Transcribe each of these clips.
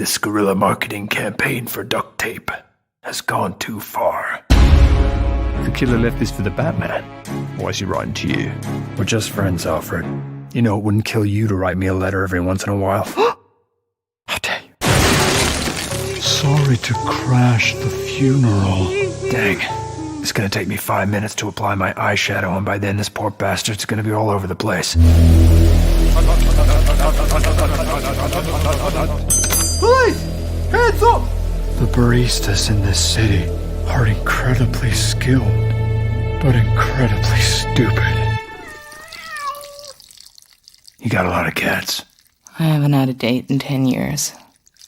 This guerrilla marketing campaign for duct tape has gone too far. The killer left this for the Batman. Why is he writing to you? We're just friends, Alfred. You know it wouldn't kill you to write me a letter every once in a while. How dare you? Sorry to crash the funeral. Dang. It's gonna take me 5 minutes to apply my eyeshadow, and by then this poor bastard's gonna be all over the place. Police! Hands up! The baristas in this city are incredibly skilled, but incredibly stupid. You got a lot of cats. I haven't had a date in 10 years.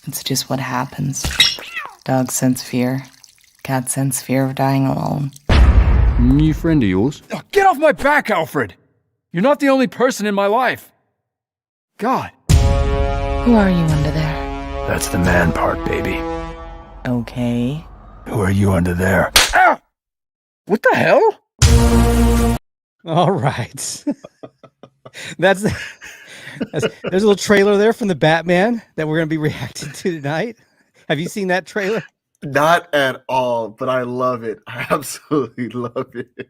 It's just what happens. Dogs sense fear. Cats sense fear of dying alone. New friend of yours? Oh, get off my back, Alfred! You're not the only person in my life. God. Who are you under there? That's the man part, baby. Okay. Who are you under there? Ow! What the hell? All right. There's a little trailer there from the Batman that we're going to be reacting to tonight. Have you seen that trailer? Not at all, but I love it. I absolutely love it.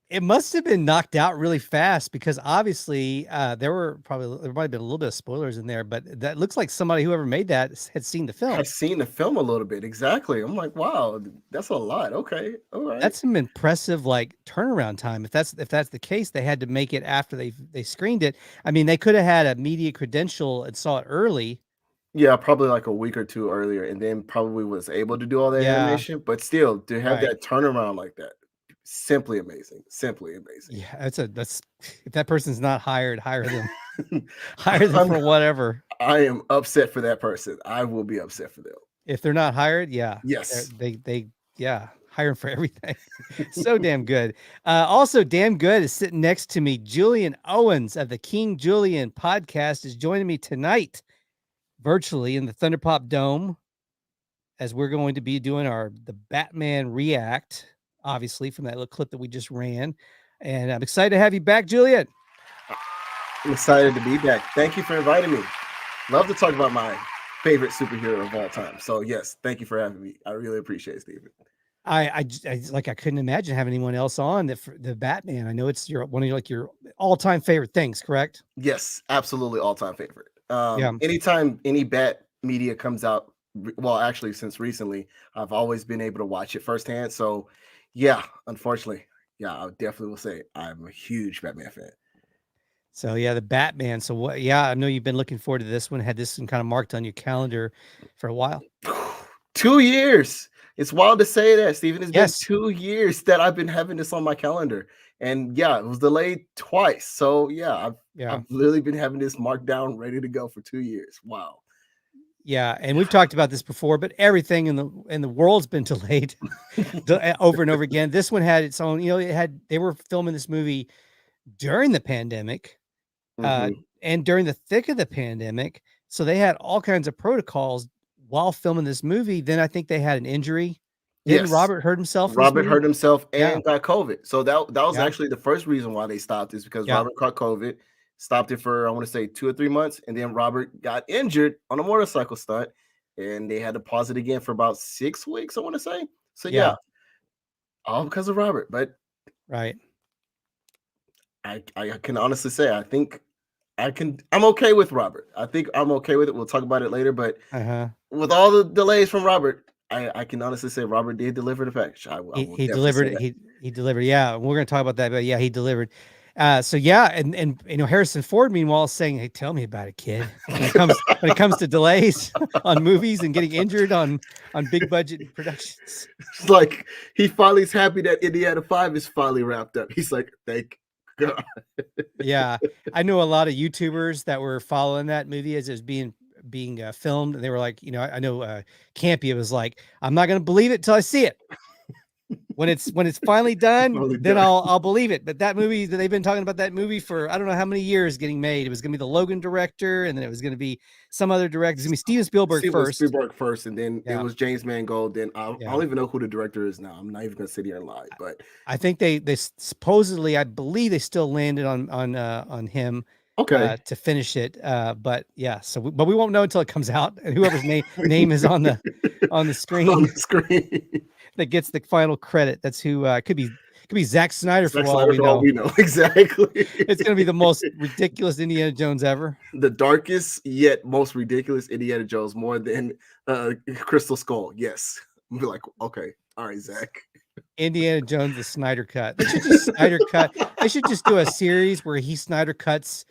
It must have been knocked out really fast because obviously there might have been a little bit of spoilers in there, but that looks like somebody, whoever made that, had seen the film. I've seen the film a little bit. Exactly. I'm like, wow, that's a lot. Okay. All right. That's some impressive turnaround time. If that's the case, they had to make it after they screened it. I mean, they could have had a media credential and saw it early. Yeah, probably like a week or two earlier, and then probably was able to do all that animation. But still, to have that turnaround like that, simply amazing. Simply amazing. Yeah, that's if that person's not hired, hire them. Hire them for whatever. I am upset for that person. I will be upset for them. If they're not hired, yeah. Yes. They hire them for everything. So damn good. Also damn good is sitting next to me. Julien Owens of the King Julien podcast is joining me tonight virtually in the Thunderpop Dome as we're going to be doing the Batman react, obviously from that little clip that we just ran. And I'm excited to have you back, Julien. I'm excited to be back. Thank you for inviting me. Love to talk about my favorite superhero of all time. So yes, thank you for having me. I really appreciate it, Steven. I couldn't imagine having anyone else on the Batman. I know it's one of your all-time favorite things, correct? Yes, absolutely all-time favorite. Yeah. Anytime any Bat media comes out, well, actually, since recently, I've always been able to watch it firsthand. So, yeah, unfortunately, I definitely will say I'm a huge Batman fan. So, yeah, the Batman. So, what? Yeah, I know you've been looking forward to this one. Had this one kind of marked on your calendar for a while. 2 years. It's wild to say that, Steven. It's Yes. been 2 years that I've been having this on my calendar. And yeah, it was delayed twice. So I've literally been having this marked down, ready to go for 2 years. Wow. Yeah, and we've talked about this before, but everything in the world's been delayed over and over again. This one had its own. They were filming this movie during the pandemic, and during the thick of the pandemic, so they had all kinds of protocols while filming this movie. Then I think they had an injury. Didn't Robert hurt himself? Robert hurt himself and got COVID. So that was actually the first reason why they stopped, is because Robert caught COVID, stopped it for, I want to say 2 or 3 months. And then Robert got injured on a motorcycle stunt and they had to pause it again for about 6 weeks, I want to say. So all because of Robert. But right. I can honestly say, I'm okay with Robert. I think I'm okay with it. We'll talk about it later. But with all the delays from Robert, I can honestly say Robert did deliver the package. He delivered. He delivered. Yeah, we're going to talk about that. But yeah, he delivered. And Harrison Ford, meanwhile, saying, "Hey, tell me about it, kid." When it comes to delays on movies and getting injured on big budget productions, it's like he's happy that Indiana 5 is finally wrapped up. He's like, thank God. Yeah, I know a lot of YouTubers that were following that movie as it was being filmed, and they were like, I know Campy was like, I'm not going to believe it till I see it. When it's finally done, then I'll believe it. But that movie, they've been talking about that movie for I don't know how many years getting made. It was going to be the Logan director, and then it was going to be some other director. It's going to be Steven Spielberg first. And then it was James Mangold. Then I don't even know who the director is now. I'm not even going to sit here and lie. But I think they supposedly, I believe they still landed on him. to finish it. But yeah, but we won't know until it comes out, and whoever's name is on the screen On the screen. that gets the final credit. That's who could be Zack Snyder Zack for all Snyder we for know. all we know. Exactly. It's gonna be the most ridiculous Indiana Jones ever. The darkest yet most ridiculous Indiana Jones, more than Crystal Skull. Yes. I'll be like, okay, all right, Zach. Indiana Jones, the Snyder Cut. They should just Snyder Cut. They should just do a series where he Snyder cuts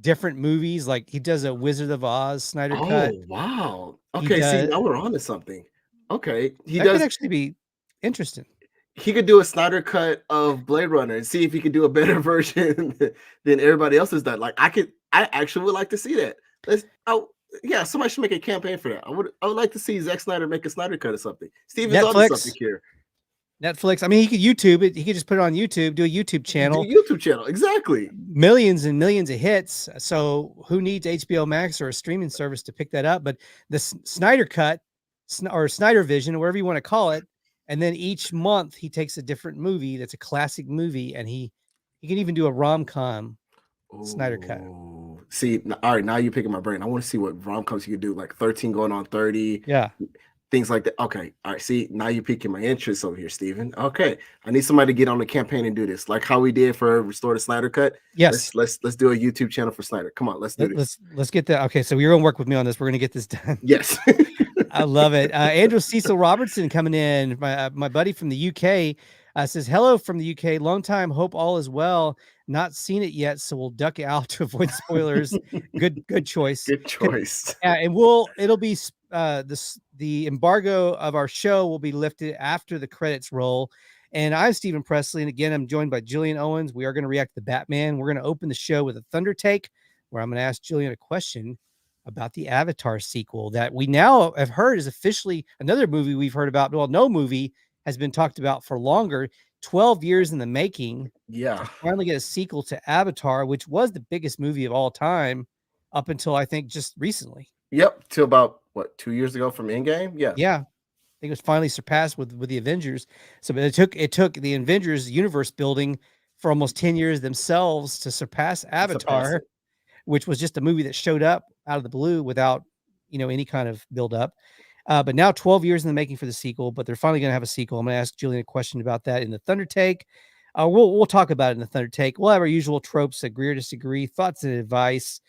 different movies, like he does a Wizard of Oz Snyder Cut. Oh wow. Okay, see, now we're on to something. Okay. That could actually be interesting. He could do a Snyder cut of Blade Runner and see if he could do a better version than everybody else has done. Like I actually would like to see that. Yeah, somebody should make a campaign for that. I would like to see Zack Snyder make a Snyder cut or something. Steven's on something here. Netflix. I mean, he could YouTube it. He could just put it on YouTube, do a YouTube channel. Exactly. Millions and millions of hits. So who needs HBOMax or a streaming service to pick that up? But the Snyder Cut or Snyder Vision, or whatever you want to call it, and then each month he takes a different movie that's a classic movie, and he can even do a rom-com Snyder Cut. See, all right, now you're picking my brain. I want to see what rom-coms you could do, like 13 going on 30. Yeah. Things like that. Okay. All right. See, now you're piquing my interest over here, Steven. Okay. I need somebody to get on the campaign and do this, like how we did for Restore the Snyder Cut. Yes. Let's do a YouTube channel for Snyder. Come on, let's do this. Let's get that. Okay, so you're gonna work with me on this. We're gonna get this done. Yes. I love it. Andrew Cecil Robertson coming in, my buddy from the UK, says hello from the UK. Long time. Hope all is well. Not seen it yet, so we'll duck out to avoid spoilers. Good choice. Good choice. And it'll be the embargo of our show will be lifted after the credits roll. And I'm Stephen Presley, and again, I'm joined by Julien Owens. We are going to react to The Batman. We're going to open the show with a Thunder Take, where I'm going to ask Julien a question about the Avatar sequel that we now have heard is officially another movie we've heard about. Well, no movie has been talked about for longer. 12 years in the making. Yeah. To finally get a sequel to Avatar, which was the biggest movie of all time up until I think just recently. Yep. Till about 2 years ago from Endgame. Yeah. Yeah. I think it was finally surpassed with the Avengers. So it took the Avengers universe building for almost 10 years themselves to surpass Avatar, which was just a movie that showed up out of the blue without, any kind of build up. But now 12 years in the making for the sequel, but they're finally going to have a sequel. I'm going to ask Julien a question about that in the Thunder Take. We'll talk about it in the Thunder Take. We'll have our usual tropes, agree or disagree, thoughts and advice.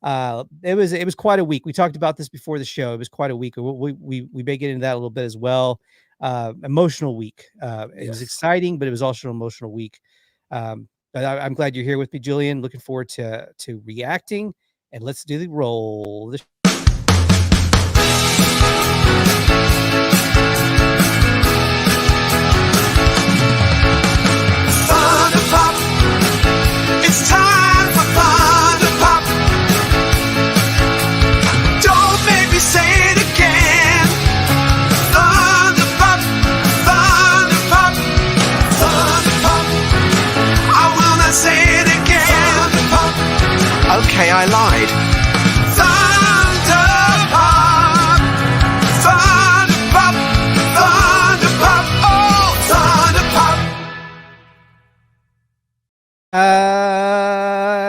It was quite a week. We talked about this before the show. It was quite a week. We may get into that a little bit as well. Emotional week. It was exciting, but it was also an emotional week. But I'm glad you're here with me, Julien. Looking forward to reacting, and let's do the roll. It's time for Thunder Pop. Don't make me say it again. Thunder Pop, Thunder Pop, Thunder Pop. I will not say it again. Thunder Pop. Okay, I lied. Thunder Pop, Thunder Pop, Thunder Pop. Oh, Thunder Pop.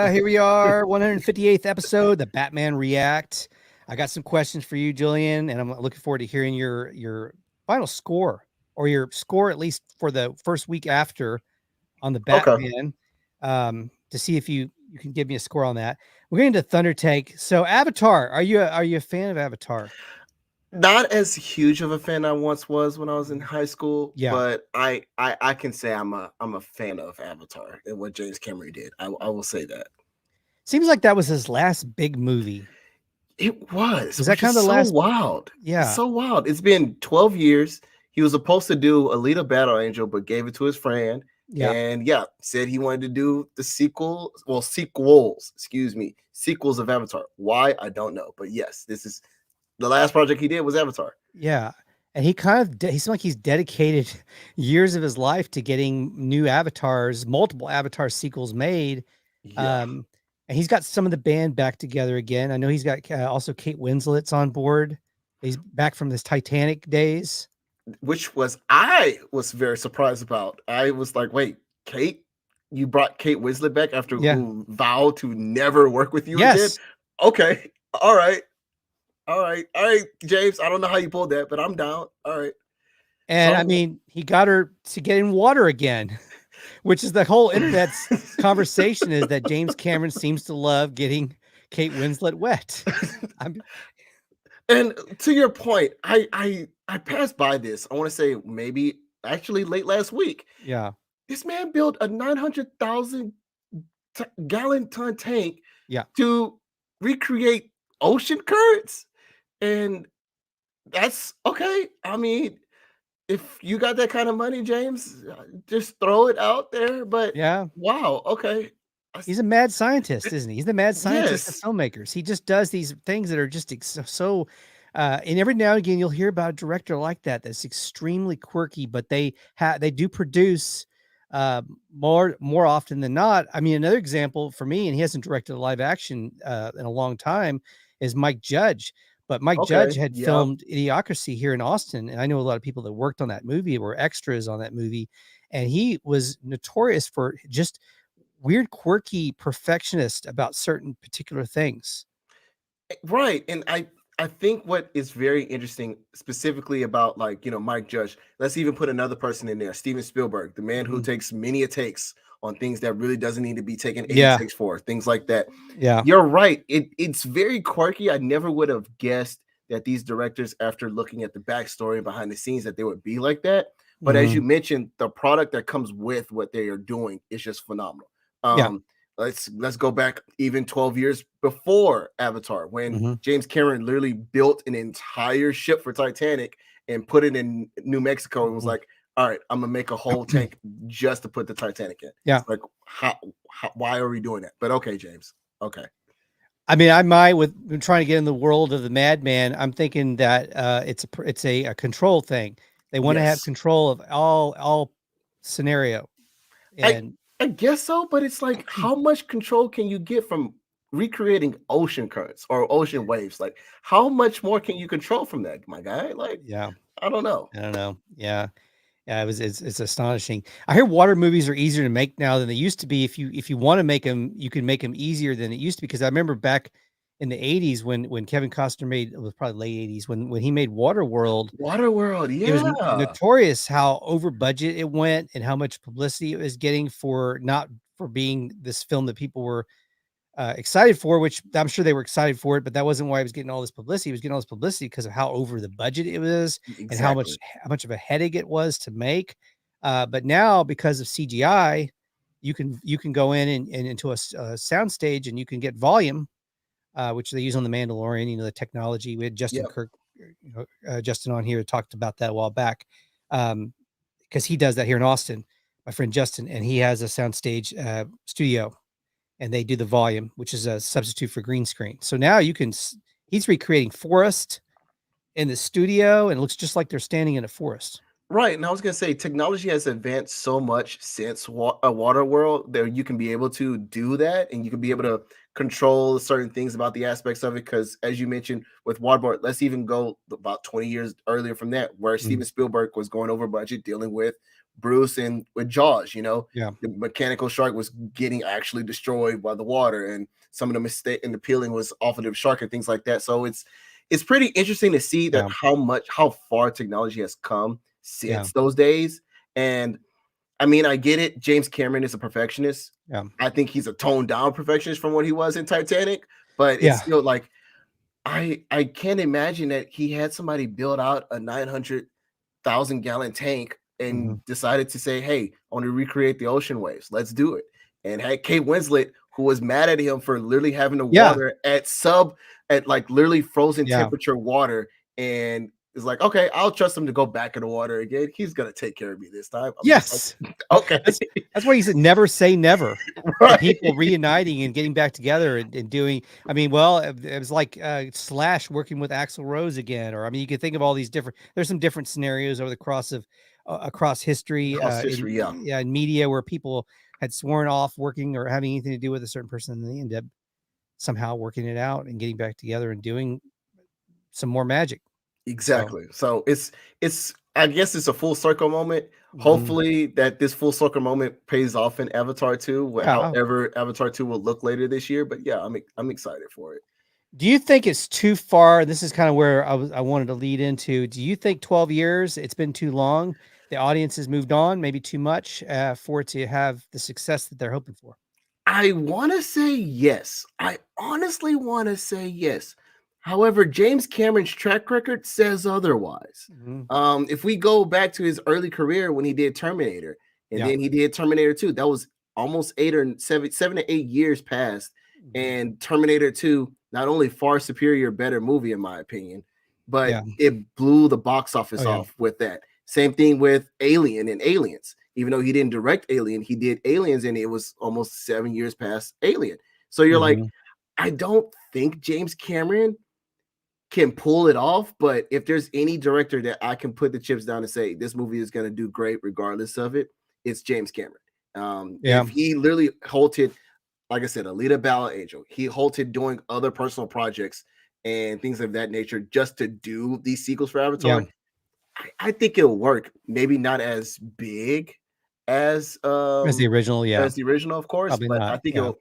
Here we are, 158th episode, the Batman React. I got some questions for you, Julien, and I'm looking forward to hearing your final score, or your score at least for the first week after on the Batman, to see if you can give me a score on that. We're getting to Thunder Take. So Avatar, are you a fan of Avatar? Not as huge of a fan I once was when I was in high school, but I can say I'm a fan of Avatar and what James Cameron did. I will say that. Seems like that was his last big movie. It was. Was that kind of the last? Wild? Yeah, it's so wild. It's been 12 years. He was supposed to do Alita Battle Angel, but gave it to his friend. Yeah, and said he wanted to do the sequels of Avatar. Why? I don't know, but yes, this is the last project he did was Avatar. Yeah. And he seems like he's dedicated years of his life to getting new avatars, multiple Avatar sequels made. Yeah. And he's got some of the band back together again. I know he's got also Kate Winslet's on board. He's back from his Titanic days. Which I was very surprised about. I was like, wait, Kate you brought Kate Winslet back after Yeah. who vowed to never work with you again. Yes. Okay. All right. All right. All right, James. I don't know how you pulled that, but I'm down. All right. And I So- mean, he got her to get in water again, which is the whole internet's conversation is that James Cameron seems to love getting Kate Winslet wet. And to your point, I passed by this. I want to say maybe actually late last week. Yeah. This man built a 900,000 gallon ton tank Yeah. to recreate ocean currents. And that's okay. I mean, if you got that kind of money, James, just throw it out there. But Yeah. wow, okay. He's a mad scientist, isn't he? He's the mad scientist Yes. of filmmakers. He just does these things that are just so and every now and again you'll hear about a director like that that's extremely quirky, but they do produce more often than not. I mean, another example for me, and he hasn't directed a live action in a long time, is Mike Judge. But Mike Judge had filmed Idiocracy here in Austin, and I know a lot of people that worked on that movie, were extras on that movie, and he was notorious for just weird, quirky perfectionist about certain particular things. Right. And I think what is very interesting specifically about like, Mike Judge, let's even put another person in there, Steven Spielberg, the man who takes many takes on things that really doesn't need to be taken 80 takes for, things like that. Yeah. You're right. It's very quirky. I never would have guessed that these directors, after looking at the backstory and behind the scenes, that they would be like that. But as you mentioned, the product that comes with what they are doing is just phenomenal. Let's go back even 12 years before Avatar, when James Cameron literally built an entire ship for Titanic and put it in New Mexico and was like, all right, I'm gonna make a whole tank just to put the Titanic in. Yeah. Like, how why are we doing that? But okay, James. Okay. I mean, I might with trying to get in the world of the madman. I'm thinking that it's a control thing. They want to have control of all scenario. And I guess so, but it's like, how much control can you get from recreating ocean currents or ocean waves? Like, how much more can you control from that, my guy? Like, I don't know. Yeah. It's astonishing. I hear water movies are easier to make now than they used to be. If you want to make them, you can make them easier than it used to be. Because I remember back in the 80s when Kevin Costner made, it was probably late 80s when he made Waterworld. It was notorious how over budget it went and how much publicity it was getting for being this film that people were excited for, which I'm sure they were excited for it, but that wasn't why he was getting all this publicity. He was getting all this publicity because of how over the budget it was and how much of a headache it was to make. But now, because of CGI, you can go in and into a sound stage and you can get volume, which they use on The Mandalorian. The technology. We had Justin Kirk, Justin on here talked about that a while back, because he does that here in Austin. My friend Justin, and he has a sound stage studio. And they do the volume, which is a substitute for green screen. So now he's recreating forest in the studio, and it looks just like they're standing in a forest. Right. And I was going to say, technology has advanced so much since a water world that you can be able to do that, and you can be able to control certain things about the aspects of it. Because as you mentioned with Waterboard, let's even go about 20 years earlier from that, where Steven Spielberg was going over budget, dealing with Bruce and with Jaws, the mechanical shark was getting actually destroyed by the water, and some of the mistake and the peeling was off of the shark and things like that. So it's pretty interesting to see that how far technology has come since those days. And I mean, I get it. James Cameron is a perfectionist. I think he's a toned down perfectionist from what he was in Titanic, but it's still like, I can't imagine that he had somebody build out a 900,000 gallon tank and decided to say, hey, I want to recreate the ocean waves. Let's do it. And had Kate Winslet, who was mad at him for literally having the water at like literally frozen temperature water, and is like, okay, I'll trust him to go back in the water again. He's going to take care of me this time. Yes. Okay. That's why he said never say never. Right. People reuniting and getting back together and doing, I mean, well, it was like Slash working with Axl Rose again, or, I mean, you could think of all these there's some different scenarios over the across history, in media, where people had sworn off working or having anything to do with a certain person, and they end up somehow working it out and getting back together and doing some more magic. Exactly. So it's I guess it's a full circle moment. Mhm. Hopefully that this full circle moment pays off in Avatar 2, Yeah. however Avatar 2 will look later this year. But yeah, I'm excited for it. Do you think it's too far? This is kind of where I wanted to lead into. Do you think 12 years, it's been too long? The audience has moved on, maybe too much for it to have the success that they're hoping for? I want to say yes. I honestly want to say yes. However, James Cameron's track record says otherwise. Mhm. If we go back to his early career when he did Terminator, and Yeah. then he did Terminator 2, that was almost 7 to 8 years past. Mhm. And Terminator 2, not only far superior, better movie in my opinion, but Yeah. it blew the box office Oh, yeah. off with that. Same thing with Alien and Aliens. Even though he didn't direct Alien, he did Aliens, and it was almost 7 years past Alien. So you're like, Mhm. I don't think James Cameron can pull it off, but if there's any director that I can put the chips down and say this movie is going to do great regardless of it, it's James Cameron. Yeah. If he literally halted, like I said, Alita Battle Angel, he halted doing other personal projects and things of that nature just to do these sequels for Avatar. Yeah. I think it'll work. Maybe not as big As the original, yeah. as the original, of course, Probably but I not. think Yeah.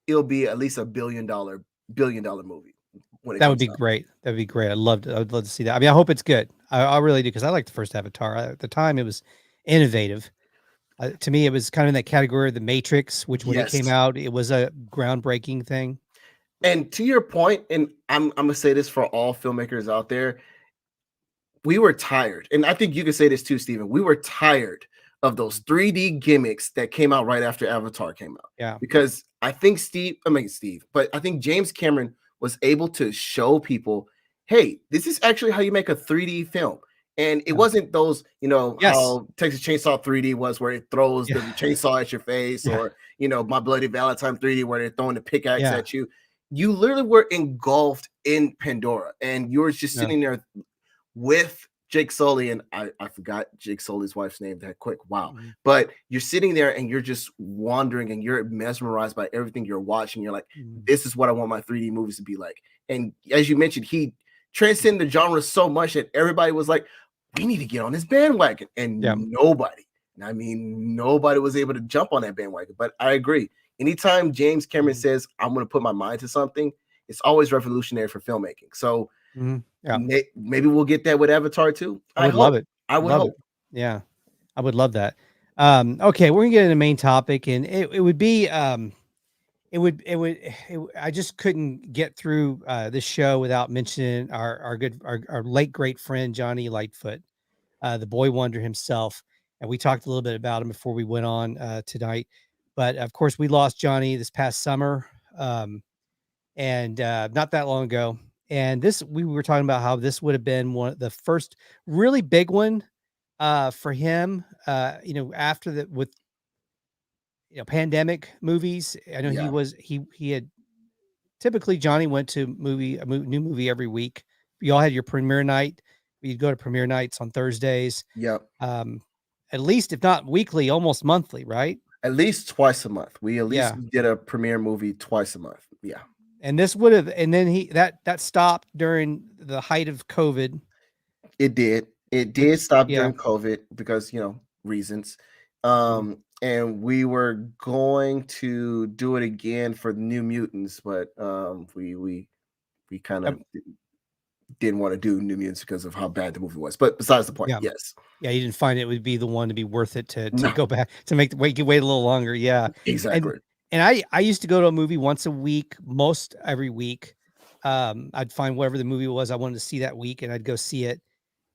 it'll be at least a billion dollar movie when it That would comes be out. great. That'd be great. I'd love to see that. I mean, I hope it's good. I really do because I like the first Avatar. At the time, it was innovative. To me, it was kind of in that category of The Matrix, which when it came Yes. out, it was a groundbreaking thing. And to your point, and I'm gonna say this for all filmmakers out there, we were tired, and I think you could say this too, Steven. We were tired of those 3D gimmicks that came out right after Avatar came out. Yeah. Because I think but I think James Cameron was able to show people, hey, this is actually how you make a 3D film. And it Yeah. wasn't those, Yes. how Texas Chainsaw 3D was, where it throws the Yeah. chainsaw at your face, Yeah. or My Bloody Valentine 3D, where they're throwing the pickaxe Yeah. at you. You literally were engulfed in Pandora, and you were just Yeah. sitting there with Jake Sully, and I forgot Jake Sully's wife's name that quick. Wow. Mhm. But you're sitting there and you're just wandering and you're mesmerized by everything you're watching. You're like, Mhm. this is what I want my 3D movies to be like. And as you mentioned, he transcended the genre so much that everybody was like, we need to get on this bandwagon. And Yeah. nobody was able to jump on that bandwagon. But I agree. Anytime James Cameron Mhm. says, I'm going to put my mind to something, it's always revolutionary for filmmaking. So Mhm. Yeah. maybe we'll get that with Avatar too. I would love it. I would Love hope. it. Yeah. I would love that. Okay, we're gonna get into the main topic, and it would be I just couldn't get through this show without mentioning our late great friend Johnny Lightfoot, the boy wonder himself. And we talked a little bit about him before we went on tonight. But of course, we lost Johnny this past summer, and not that long ago. And we were talking about how this would have been one of the first really big one for him. After pandemic movies. I know Yeah. he had typically Johnny went to new movie every week. You all had your premiere night. You'd go to premiere nights on Thursdays. Yep. At least if not weekly, almost monthly, right? At least twice a month. We at least Yeah. did a premiere movie twice a month. Yeah. And this would have, and then that stopped during the height of COVID. It did. It did Which- stop yeah. during COVID because, reasons. Mhm. And we were going to do it again for New Mutants, but we kind of didn't want to do New Mutants because of how bad the movie was. But besides the point, Yeah. yes. Yeah, you didn't find it would be the one to be worth it to No. go back to make wait a little longer. Yeah. Exactly. And I used to go to a movie once a week, most every week. I'd find whatever the movie was I wanted to see that week, and I'd go see it.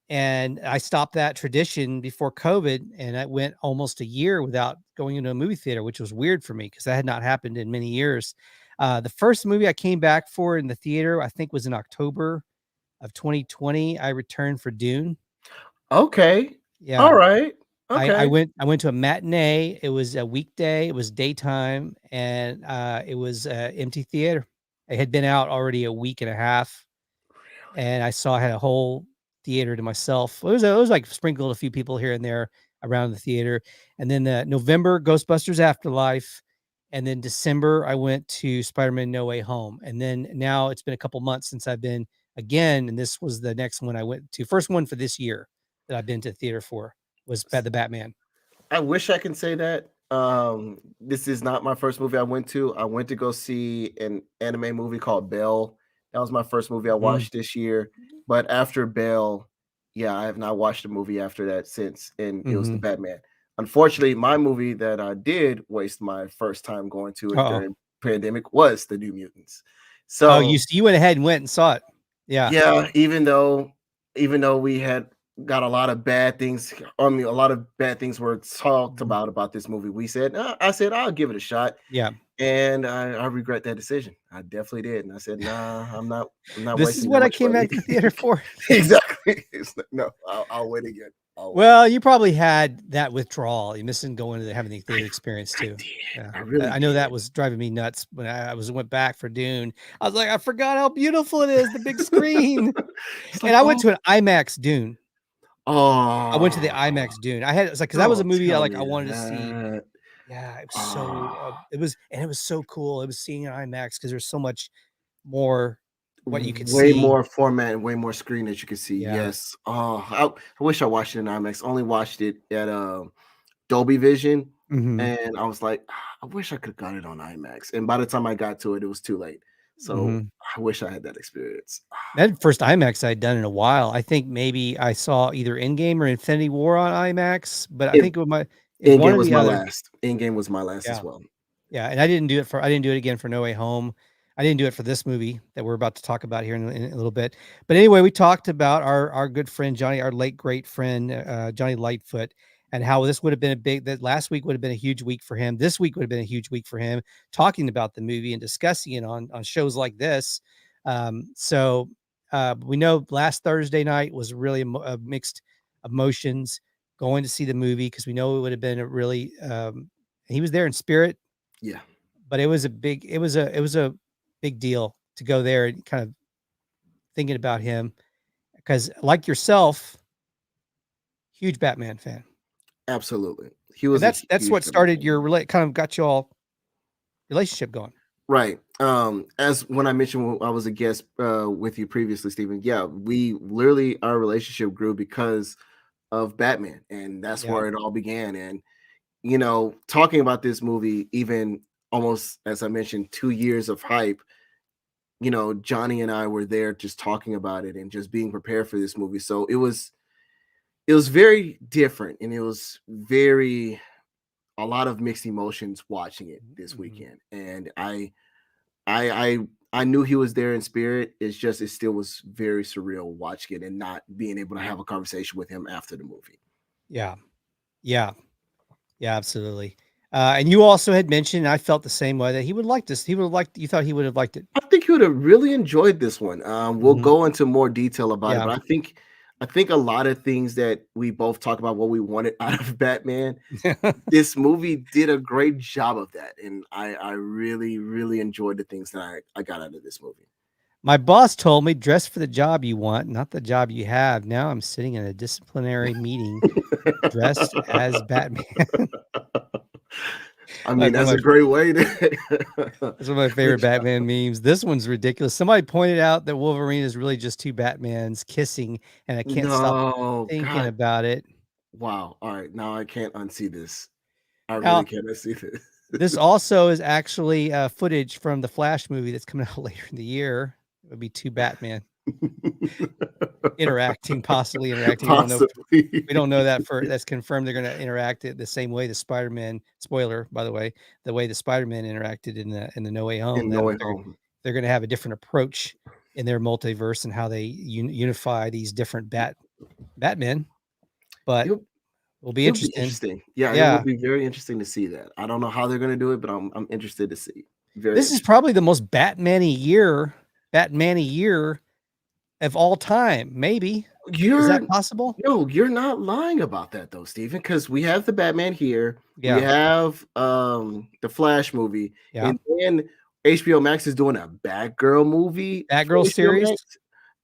And I stopped that tradition before COVID, and I went almost a year without going into a movie theater, which was weird for me because that had not happened in many years. The first movie I came back for in the theater, I think, was in October of 2020. I returned for Dune. Okay. Yeah. All right. Okay. I went to a matinee. It was a weekday. It was daytime, and it was an empty theater. It had been out already a week and a half, and I had a whole theater to myself. It was like sprinkled a few people here and there around the theater. And then November, Ghostbusters Afterlife, and then December I went to Spider-Man No Way Home. And then now it's been a couple months since I've been again, and this was the next one I went to. First one for this year that I've been to theater for was the Batman. I wish I can say that. This is not my first movie I went to. I went to go see an anime movie called Belle. That was my first movie I watched this year. But after Belle, yeah, I have not watched a movie after that since, and it was the Batman. Unfortunately, my movie that I did waste my first time going to it during pandemic was The New Mutants. So you went ahead and went and saw it. Yeah, even though we had got a lot of bad things. I mean, a lot of bad things were talked about this movie. We said, I said, I'll give it a shot. Yeah. And I regret that decision. I definitely did. And I said, nah, I'm not. This is what I came back to theater for. Exactly. No, I'll wait again. Well, you probably had that withdrawal. You're missing going to having the theater experience too. I know that was driving me nuts when I went back for Dune. I was like, I forgot how beautiful it is, the big screen. And I went to an IMAX Dune. I went to the IMAX Dune. Because that was a movie I wanted to see. Yeah, it was so it was so cool. It was seeing an IMAX because there's so much more what you could see. Way more format and way more screen that you could see. Yeah. Yes. I wish I watched it in IMAX. Only watched it at Dolby Vision. And I was like, I wish I could have got it on IMAX. And by the time I got to it, it was too late. So I wish I had that experience. That first IMAX I'd done in a while. I think maybe I saw either Endgame or Infinity War on IMAX, but I think it was my Endgame was my last. Endgame was my last as well. Yeah, and I didn't do it again for No Way Home. I didn't do it for this movie that we're about to talk about here in a little bit. But anyway, we talked about our good friend Johnny, our late great friend Johnny Lightfoot, and how this would have been that last week would have been a huge week for him. This week would have been a huge week for him, talking about the movie and discussing it on shows like this. So we know last Thursday night was really a mixed emotions going to see the movie, because we know it would have been a really he was there in spirit. Yeah. But it was a big deal to go there and kind of thinking about him, because like yourself, huge Batman fan. Absolutely. He was. And that's what started your kind of got you all relationship going. Right. As when I mentioned I was a guest with you previously, Stephen. Yeah, our relationship grew because of Batman, and that's where it all began. And talking about this movie, even almost as I mentioned, 2 years of hype. Johnny and I were there just talking about it and just being prepared for this movie. So it was very different, and it was a lot of mixed emotions watching it this weekend. And I knew he was there in spirit. It still was very surreal watching it and not being able to have a conversation with him after the movie. Yeah, absolutely. And you also had mentioned, I felt the same way, that he would like this. You thought he would have liked it. I think he would have really enjoyed this one. We'll go into more detail about it, but I think a lot of things that we both talk about what we wanted out of Batman, this movie did a great job of that. And I really, really enjoyed the things that I got out of this movie. My boss told me, dress for the job you want, not the job you have. Now I'm sitting in a disciplinary meeting dressed as Batman. I mean, that's a great way to. That's one of my favorite Batman memes. This one's ridiculous. Somebody pointed out that Wolverine is really just two Batmans kissing, and I can't stop thinking about it. Wow. All right. Now I can't unsee this. I really can't unsee this. This also is actually footage from the Flash movie that's coming out later in the year. It would be two Batman possibly interacting. We don't know that that's confirmed. They're going to interact the same way the Spider-Man, spoiler, by the way, the way the Spider-Man interacted in the No Way Home. They're going to have a different approach in their multiverse and how they unify these different Batmen. But it will be interesting. Yeah, it will be very interesting to see that. I don't know how they're going to do it, but I'm interested to see. This is probably the most Batman-y year of all time, maybe. Is that possible? No, you're not lying about that though, Stephen, because we have the Batman here. Yeah. We have the Flash movie. Yeah. And then HBOMax is doing a Batgirl movie. Batgirl series.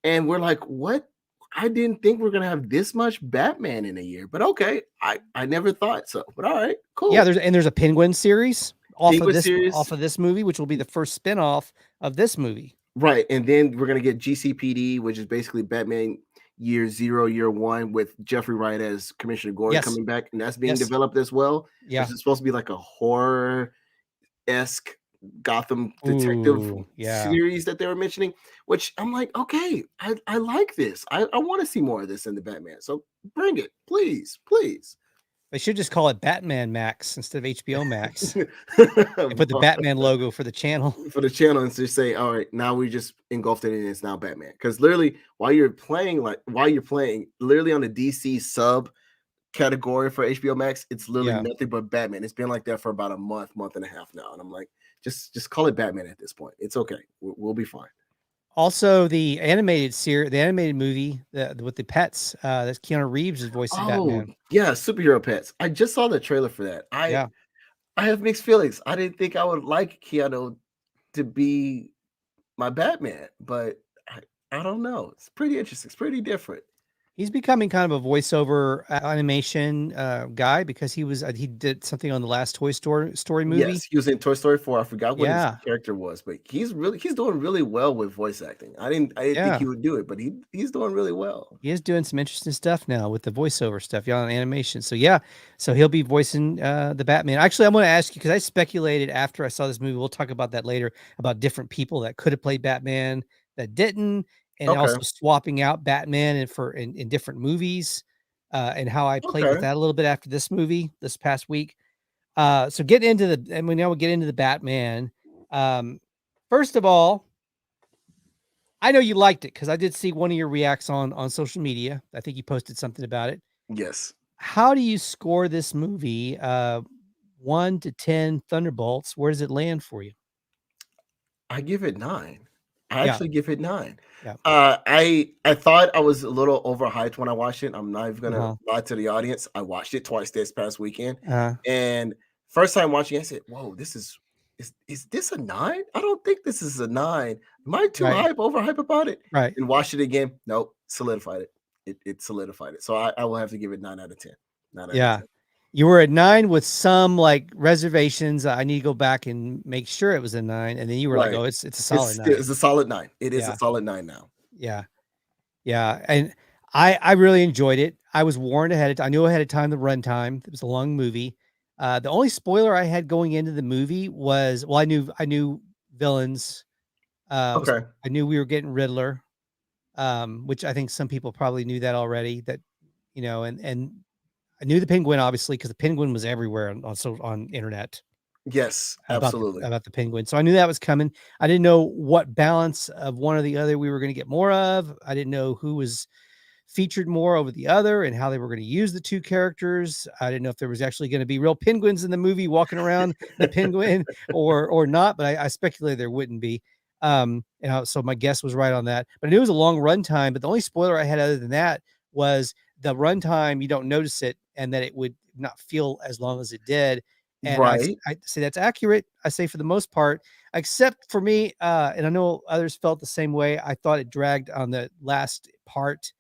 And we're like, what? I didn't think we're gonna have this much Batman in a year. But okay, I never thought so. But all right, cool. Yeah, there's a Penguin series off of this movie, which will be the first spinoff of this movie. Right, and then we're gonna get GCPD, which is basically Batman Year Zero, Year One, with Jeffrey Wright as Commissioner Gordon Yes. coming back, and that's being Yes. developed as well. Yeah. Which is supposed to be like a horror esque Gotham detective Ooh, yeah. series that they were mentioning. Which I'm like, okay, I like this. I want to see more of this in the Batman. So bring it, please, please. They should just call it Batman Max instead of HBOMax. They put the Batman logo for the channel. For the channel and just say, all right, now we just engulfed it in, it's now Batman. Because literally, while you're playing, literally on the DC sub category for HBO Max, it's literally nothing but Batman. It's been like that for about a month and a half now, and I'm like, just call it Batman at this point. It's okay, we'll be fine. Also, the animated movie with the pets, that's Keanu Reeves' voice of Batman. Yeah, superhero pets. I just saw the trailer for that. I have mixed feelings. I didn't think I would like Keanu to be my Batman, but I don't know. It's pretty interesting. It's pretty different. He's becoming kind of a voiceover animation guy because he did something on the last Toy Story movie. Yes, he was in Toy Story 4. I forgot what his character was, but he's doing really well with voice acting. I didn't think he would do it, but he's doing really well. He is doing some interesting stuff now with the voiceover stuff, on animation. So so he'll be voicing the Batman. Actually, I'm going to ask you because I speculated after I saw this movie. We'll talk about that later about different people that could have played Batman that didn't. And also swapping out Batman in different movies, and how I played with that a little bit after this movie this past week. So we now get into the Batman. First of all, I know you liked it because I did see one of your reacts on social media. I think you posted something about it. Yes. How do you score this movie? 1 to 10 Thunderbolts. Where does it land for you? I give it 9. I actually give it 9. Yeah. I thought I was a little overhyped when I watched it. I'm not even gonna lie to the audience. I watched it twice this past weekend, and first time watching, I said, "Whoa, this is this a 9? I don't think this is a 9. Am I too overhype about it?" Right. And watched it again. Nope, solidified it. It solidified it. So I will have to give it 9 out of 10. 9 out of 10. You were at 9 with some reservations. I need to go back and make sure it was a 9. And then you were like, "Oh, it's a solid 9." It's a solid 9. It is a solid 9 now. Yeah. Yeah. And I really enjoyed it. I was warned ahead of time. I knew ahead of time the runtime. It was a long movie. The only spoiler I had going into the movie was, I knew villains. I knew we were getting Riddler, which I think some people probably knew that already, that, and I knew the Penguin, obviously, because the Penguin was everywhere on internet. Yes, absolutely. About the Penguin. So I knew that was coming. I didn't know what balance of one or the other we were going to get more of. I didn't know who was featured more over the other and how they were going to use the two characters. I didn't know if there was actually going to be real penguins in the movie walking around the Penguin or not, but I speculated there wouldn't be. So my guess was right on that. But I knew it was a long runtime, but the only spoiler I had other than that was the runtime. You don't notice it, and that it would not feel as long as it did. And I say that's accurate. I say for the most part, except for me, and I know others felt the same way. I thought it dragged on the last part,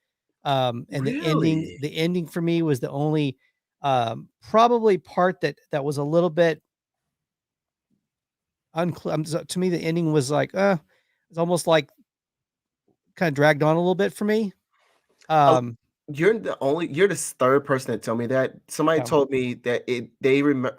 and the ending for me was the only probably part that was a little bit unclear. To me, the ending was like, it's almost like kind of dragged on a little bit for me. You're the third person to tell me that. Somebody told me that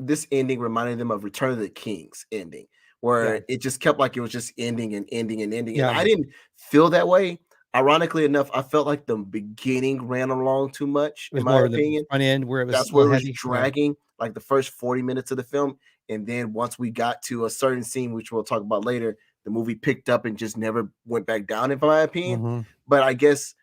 this ending reminded them of Return of the King's ending, where it just kept like it was just ending and ending and ending. And I didn't feel that way. Ironically enough, I felt like the beginning ran along too much, in my opinion. Front end where that's where it was dragging, like the first 40 minutes of the film. And then once we got to a certain scene, which we'll talk about later, the movie picked up and just never went back down, in my opinion. But I guess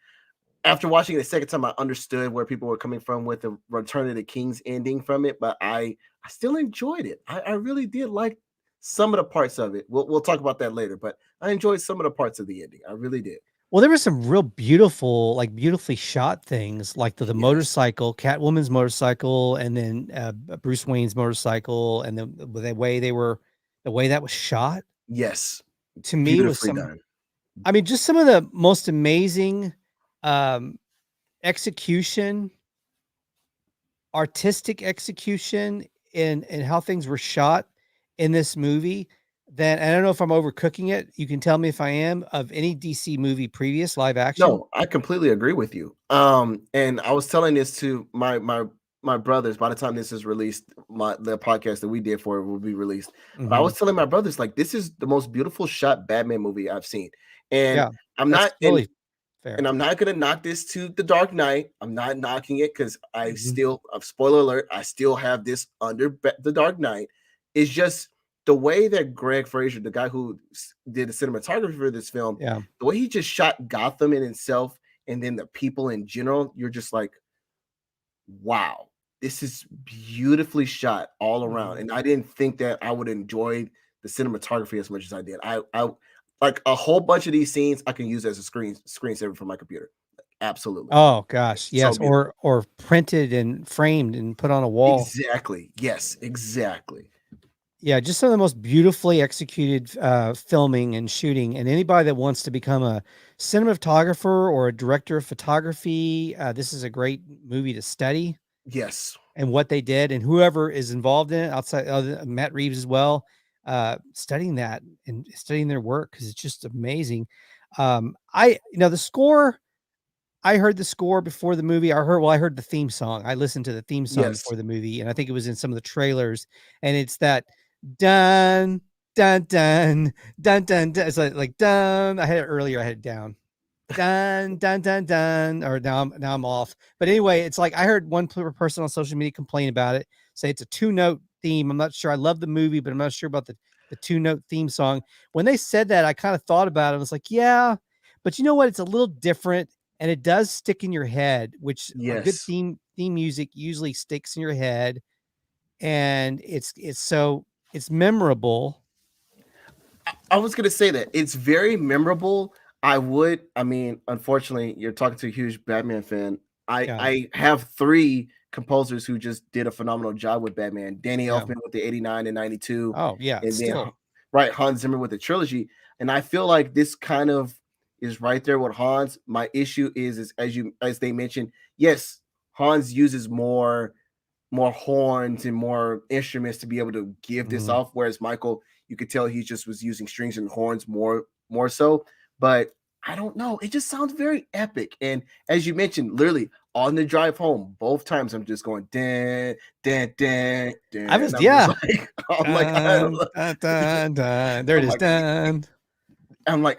after watching it a second time, I understood where people were coming from with the Return of the King's ending from it, but I still enjoyed it. I really did like some of the parts of it. We'll talk about that later, but I enjoyed some of the parts of the ending. I really did. Well, there were some real beautiful, beautifully shot things, like the motorcycle, Catwoman's motorcycle, and then Bruce Wayne's motorcycle, and the way that was shot. Yes, to me was done. I mean, just some of the most amazing execution, artistic execution in how things were shot in this movie then, and I don't know if I'm overcooking it. You can tell me if I am, of any DC movie previous live action. No, I completely agree with you. And I was telling this to my brothers. By the time this is released, the podcast that we did for it will be released. But I was telling my brothers, like, this is the most beautiful shot Batman movie I've seen. And Yeah, I'm that's not totally fair. and I'm not gonna knock this to The Dark Knight. I'm not knocking it because I Mhm. still, spoiler alert, I still have this under The Dark Knight. It's just the way that Greg Fraser, the guy who did the cinematography for this film, Yeah. the way he just shot Gotham in itself and then the people in general, you're just like, wow, this is beautifully shot all around. Mhm. And I didn't think that I would enjoy the cinematography as much as I did. I like a whole bunch of these scenes I can use as a screensaver for my computer. Absolutely. Oh gosh, So yes, beautiful. or printed and framed and put on a wall. Exactly. Yes, exactly. Yeah, just some of the most beautifully executed filming and shooting. And anybody that wants to become a cinematographer or a director of photography, this is a great movie to study Yes. and what they did, and whoever is involved in it outside Matt Reeves as well, studying that and studying their work, because it's just amazing. The score. I heard the score before the movie. I heard the theme song. I listened to the theme song Yes. before the movie, and I think it was in some of the trailers. And it's that dun dun dun dun dun dun. It's like dun. I had it earlier. I had it down. Dun dun dun dun. Or now I'm off. But anyway, it's like I heard one person on social media complain about it, say it's a 2-note theme. I'm not sure. I love the movie, but I'm not sure about the 2-note theme song. When they said that, I kind of thought about it. I was like, yeah, but you know what? It's a little different, and it does stick in your head, which a good Yes. theme music usually sticks in your head, and it's memorable. I was gonna say that it's very memorable. I mean, unfortunately, you're talking to a huge Batman fan. Yeah. I have 3 composers who just did a phenomenal job with Batman. Danny Yeah. Elfman with the 89 and 92, Oh yeah, and then still. right, Hans Zimmer with the trilogy. And I feel like this kind of is right there with Hans. My issue is as they mentioned, yes, Hans uses more horns and more instruments to be able to give this Mhm. off. Whereas Michael, you could tell he just was using strings and horns more so. But I don't know. It just sounds very epic. And as you mentioned, literally on the drive home, both times I'm just going dan dan dan dan. I was And I'm just yeah. like, Dun, dun, dun, dun. There it I'm is. like, Dun.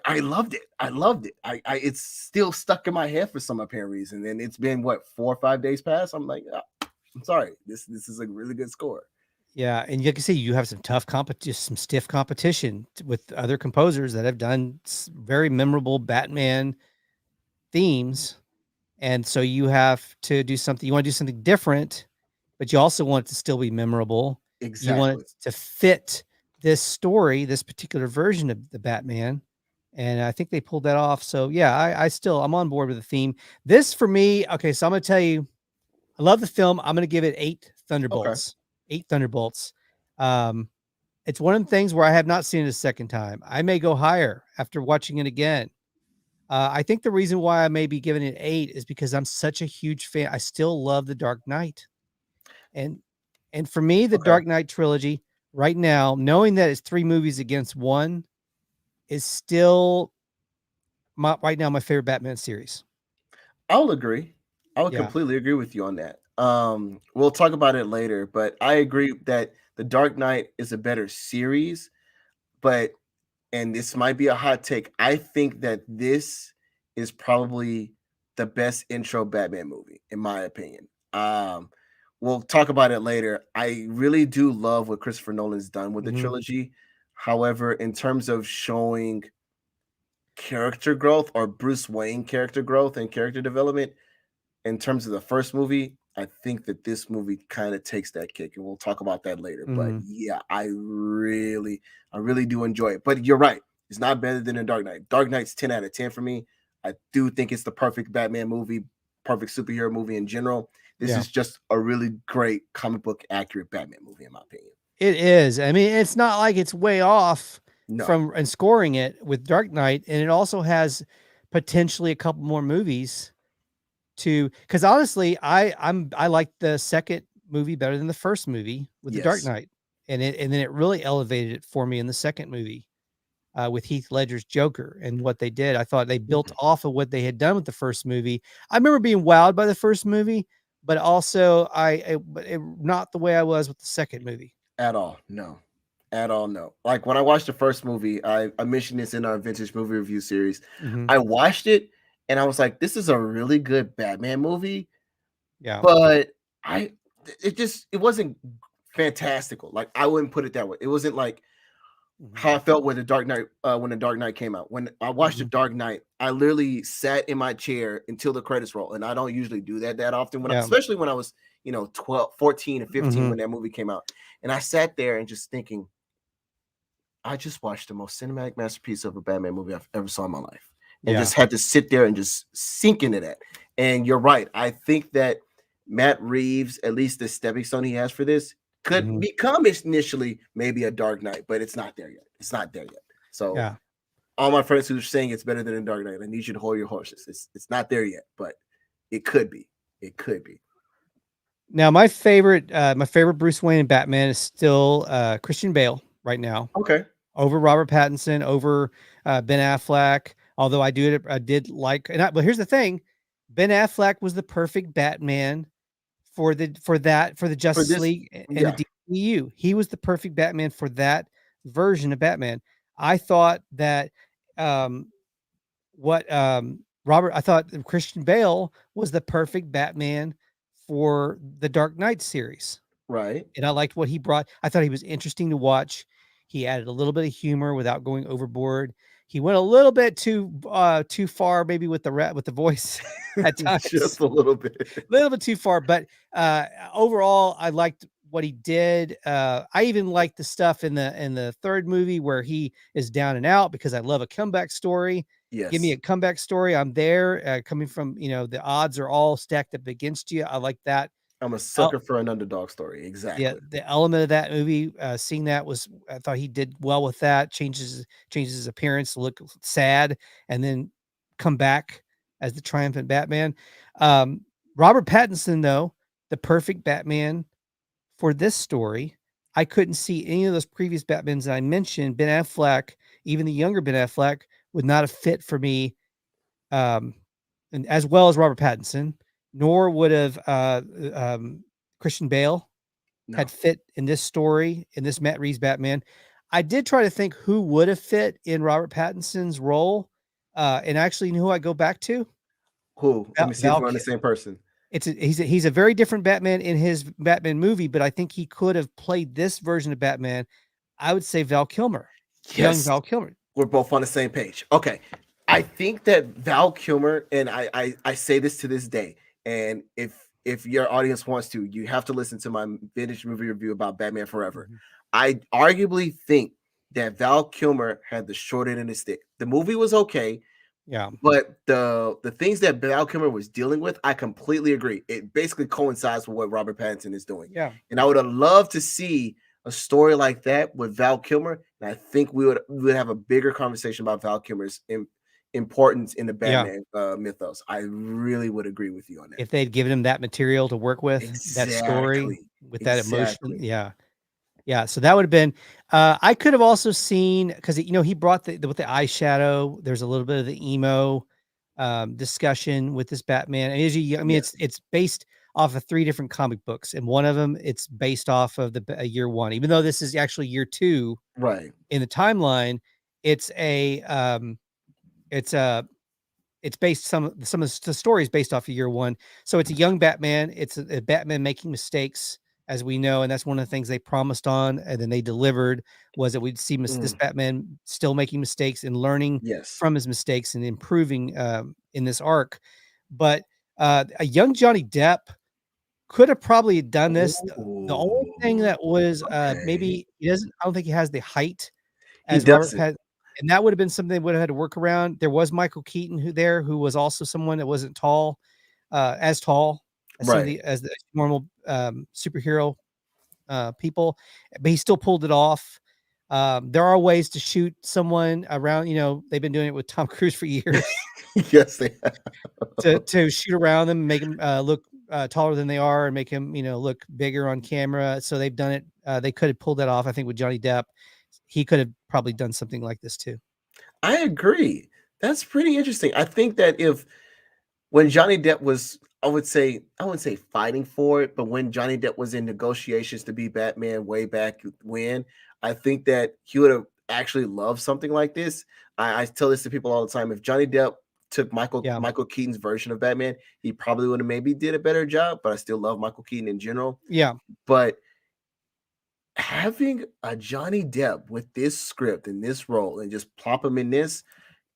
I loved it. I loved it. It's still stuck in my head for some apparent reason. And it's been what 4 or 5 days past. I'm like, I'm sorry. This is a really good score. Yeah, and you can see you have some tough competition, some stiff competition with other composers that have done very memorable Batman themes, and so you have to do something. You want to do something different, but you also want it to still be memorable. You want Exactly. it to fit this story, this particular version of the Batman, and I think they pulled that off. So yeah, I'm on board with the theme. This for me, okay. So I'm gonna tell you, I love the film. I'm gonna give it 8 Okay. Thunderbolts. 8 Thunderbolts. Um, it's one of the things where I have not seen it a second time. I may go higher after watching it again. I think the reason why I may be giving it 8 is because I'm such a huge fan. I still love The Dark Knight. And for me, the Okay. Dark Knight trilogy right now, knowing that it's 3 movies against 1, is still right now my favorite Batman series. I'll agree. I would Yeah. completely agree with you on that. We'll talk about it later, but I agree that The Dark Knight is a better series, but and this might be a hot take. I think that this is probably the best intro Batman movie, in my opinion. We'll talk about it later. I really do love what Christopher Nolan's done with the Mhm. trilogy. However, in terms of showing character growth or Bruce Wayne character growth and character development, in terms of the first movie, I think that this movie kind of takes that kick, and we'll talk about that later. But Mhm. yeah, I really do enjoy it. But you're right, it's not better than the Dark Knight. Dark Knight's 10 out of 10 for me. I do think it's the perfect Batman movie, perfect superhero movie in general. This Yeah. is just a really great comic book accurate Batman movie, in my opinion. It is. I mean, it's not like it's way off No, from and scoring it with Dark Knight, and it also has potentially a couple more movies to, because honestly, I like the second movie better than the first movie with the Dark yes, Knight. and then it really elevated it for me in the second movie with Heath Ledger's Joker and what they did. I thought they built off of what they had done with the first movie. I remember being wowed by the first movie, but also not the way I was with the second movie. At all, no. At all, no. Like when I watched the first movie, I mentioned this in our vintage movie review series. I watched it and I was like, this is a really good Batman movie. Yeah. But it wasn't fantastical. Like I wouldn't put it that way. It wasn't like how I felt with the Dark Knight when the Dark Knight came out. When I watched the Dark Knight, I literally sat in my chair until the credits roll, and I don't usually do that often. Especially when I was 12, 14, and 15 when that movie came out, and I sat there and just thinking, I just watched the most cinematic masterpiece of a Batman movie I've ever saw in my life, and just had to sit there and just sink into that. And you're right. I think that Matt Reeves, at least the stepping stone he has for this, could become initially maybe a Dark Knight, but it's not there yet. It's not there yet. So all my friends who are saying it's better than a Dark Knight, I need you to hold your horses. It's not there yet, but it could be. It could be. Now, my favorite Bruce Wayne and Batman is still Christian Bale right now. Okay. Over Robert Pattinson, over Ben Affleck. Although I did like, but here's the thing: Ben Affleck was the perfect Batman for the Justice League and the DCEU. He was the perfect Batman for that version of Batman. I thought that I thought Christian Bale was the perfect Batman for the Dark Knight series. Right. And I liked what he brought. I thought he was interesting to watch. He added a little bit of humor without going overboard. He went a little bit too far, maybe with the voice at times. Just a little bit too far. But overall, I liked what he did. I even liked the stuff in the third movie where he is down and out, because I love a comeback story. Yes. Give me a comeback story. I'm there. Coming from, the odds are all stacked up against you. I like that. I'm a sucker for an underdog story. Exactly. Yeah, the element of that movie, seeing that I thought he did well with that. Changes his appearance to look sad, and then come back as the triumphant Batman. Robert Pattinson, though, the perfect Batman for this story. I couldn't see any of those previous Batmans that I mentioned. Ben Affleck, even the younger Ben Affleck, would not have fit for me, and as well as Robert Pattinson. Nor would have Christian Bale had fit in this story, in this Matt Reeves Batman. I did try to think who would have fit in Robert Pattinson's role, and actually, who I go back to? Who? Let me see if we're on the same person. He's a very different Batman in his Batman movie, but I think he could have played this version of Batman. I would say Val Kilmer. Yes. Young Val Kilmer. We're both on the same page. Okay. I think that Val Kilmer, and I say this to this day, and if your audience wants to, you have to listen to my vintage movie review about Batman Forever. I arguably think that Val Kilmer had the short end of the stick. The movie was okay, but the things that Val Kilmer was dealing with, I completely agree. It basically coincides with what Robert Pattinson is doing. Yeah, and I would have loved to see a story like that with Val Kilmer, and I think we would have a bigger conversation about Val Kilmer's importance in the Batman mythos. I really would agree with you on that. If they'd given him that material to work with, that story with that emotion, so that would have been. I could have also seen, because he brought with the eyeshadow. There's a little bit of the emo discussion with this Batman. And it's based off of 3 different comic books, and one of them it's based off of the year 1, even though this is actually year 2. Right in the timeline, it's based some of the stories based off of year 1. So it's a young Batman. It's a Batman making mistakes, as we know, and that's one of the things they promised on, and then they delivered, was that we'd see this Batman still making mistakes and learning from his mistakes and improving in this arc. But a young Johnny Depp could have probably done this. The only thing that was maybe he doesn't. I don't think he has the height as Robert Pattinson. And that would have been something they would have had to work around. There was Michael Keaton who was also someone that wasn't tall, as tall as as the normal superhero people, but he still pulled it off. There are ways to shoot someone around. They've been doing it with Tom Cruise for years. Yes, they have. to shoot around them, make them look taller than they are and make him, look bigger on camera. So they've done it. They could have pulled that off. I think with Johnny Depp, he could have probably done something like this too. I agree. That's pretty interesting. I think that when Johnny Depp was, I wouldn't say fighting for it, but when Johnny Depp was in negotiations to be Batman way back when, I think that he would have actually loved something like this. I tell this to people all the time. If Johnny Depp took Michael Keaton's version of Batman, he probably would have maybe did a better job, but I still love Michael Keaton in general. Yeah. But having a Johnny Depp with this script and this role and just plop him in this,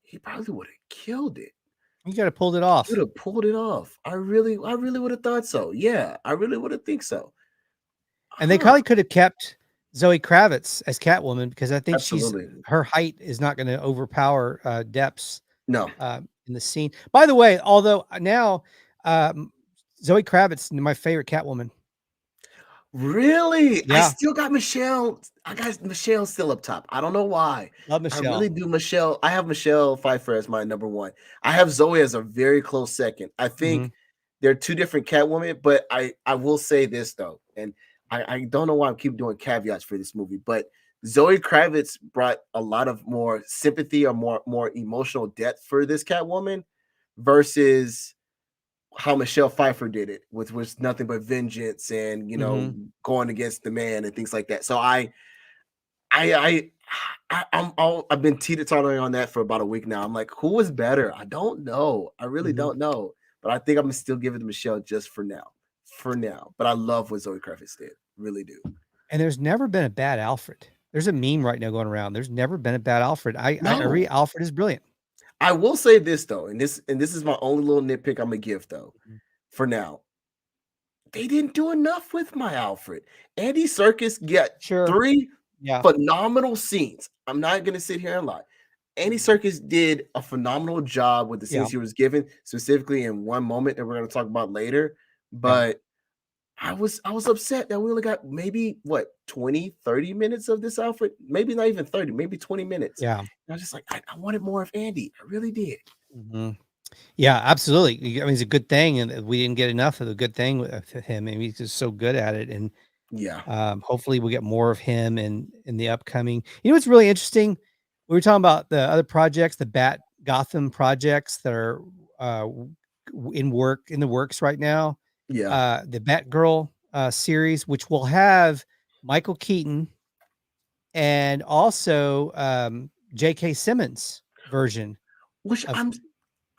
he probably would have killed it. You got to pull it off. Would have pulled it off. I really would have thought so. Yeah, I really would have think so. And they probably could have kept Zoe Kravitz as Catwoman because I think Absolutely. her height is not going to overpower Depp's No. In the scene. By the way, although now Zoe Kravitz, my favorite Catwoman. Really? Yeah. I still got Michelle. I got Michelle still up top. I don't know why. Love Michelle. I really do Michelle. I have Michelle Pfeiffer as my number one. I have Zoe as a very close second. I think they're two different Catwoman, but I will say this though, and I don't know why I keep doing caveats for this movie, but Zoe Kravitz brought a lot of more sympathy or more emotional depth for this Catwoman versus how Michelle Pfeiffer did it, which was nothing but vengeance and going against the man and things like that. So I've been teeter-tottering on that for about a week now. I'm like, who was better? I don't know. I really don't know. But I think I'm gonna still give it to Michelle just for now. But I love what Zoe Kravitz did. Really do. And there's never been a bad Alfred. There's a meme right now going around. There's never been a bad Alfred. I agree. Alfred is brilliant. I will say this though, and this is my only little nitpick I'm gonna give though. For now, they didn't do enough with my Alfred. Andy Serkis got 3 phenomenal scenes. I'm not gonna sit here and lie. Andy Serkis did a phenomenal job with the scenes he was given, specifically in one moment that we're gonna talk about later. But I was upset that we only got maybe 20, 30 minutes of this Alfred, maybe not even 30, maybe 20 minutes. Yeah. And I was just like, I wanted more of Andy. I really did. Yeah, absolutely. I mean, it's a good thing, and we didn't get enough of the good thing with him. I mean, he's just so good at it, and hopefully we'll get more of him in the upcoming. You know what's really interesting? We were talking about the other projects, the Bat Gotham projects that are in the works right now. Yeah. The Batgirl series, which will have Michael Keaton and also J.K. Simmons version. Which I'm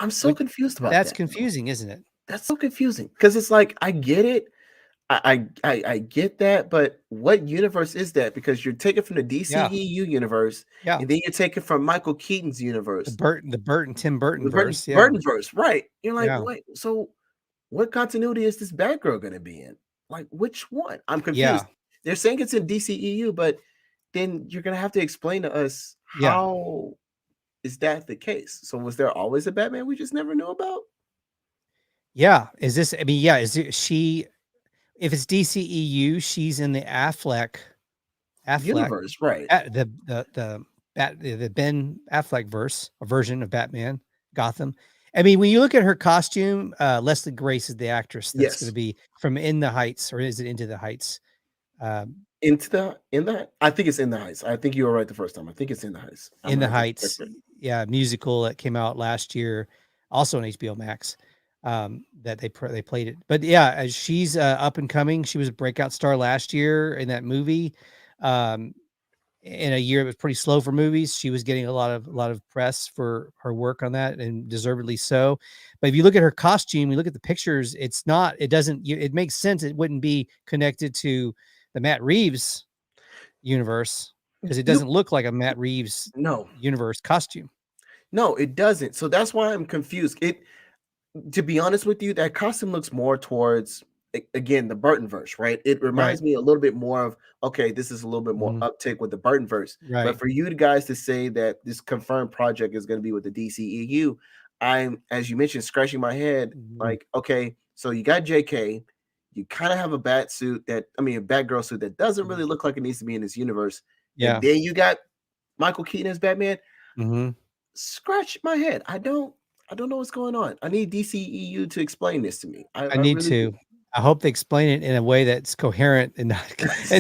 so confused about. That's confusing, isn't it? That's so confusing because it's like I get it. I get that, but what universe is that? Because you're taking from the DCEU universe, and then you're taking from Michael Keaton's universe, the Tim Burton verse, Burtonverse, right? You're like, wait, so what continuity is this Batgirl going to be in? Like, which one? I'm confused. Yeah. They're saying it's in DCEU, but then you're going to have to explain to us how is that the case? So was there always a Batman we just never knew about? Yeah. Is this? I mean, is she? If it's DCEU, she's in the Affleck universe, right? The Ben Affleck version of Batman Gotham. I mean, when you look at her costume, Leslie Grace is the actress that's going to be from In the Heights, or is it Into the Heights? In the I think it's In the Heights. I think you were right the first time. I think it's In the Heights. In the Heights, musical that came out last year, also on HBOMax. That they played it, but she's up and coming. She was a breakout star last year in that movie. In a year it was pretty slow for movies. She was getting a lot of press for her work on that, and deservedly so. But if you look at her costume, you look at the pictures, it makes sense. It wouldn't be connected to the Matt Reeves universe because it doesn't look like a Matt Reeves universe costume. No, it doesn't. So that's why I'm confused. To be honest with you, that costume looks more towards, again, the Burtonverse, right? It reminds me a little bit more of, okay, this is a little bit more uptick with the Burtonverse. Right. But for you guys to say that this confirmed project is going to be with the DCEU, I'm, as you mentioned, scratching my head, like, okay, so you got JK, you kind of have a Batgirl suit that doesn't really look like it needs to be in this universe. Yeah. And then you got Michael Keaton as Batman. Scratch my head. I don't I don't know what's going on. I need DCEU to explain this to me. I need really to. do. I hope they explain it in a way that's coherent and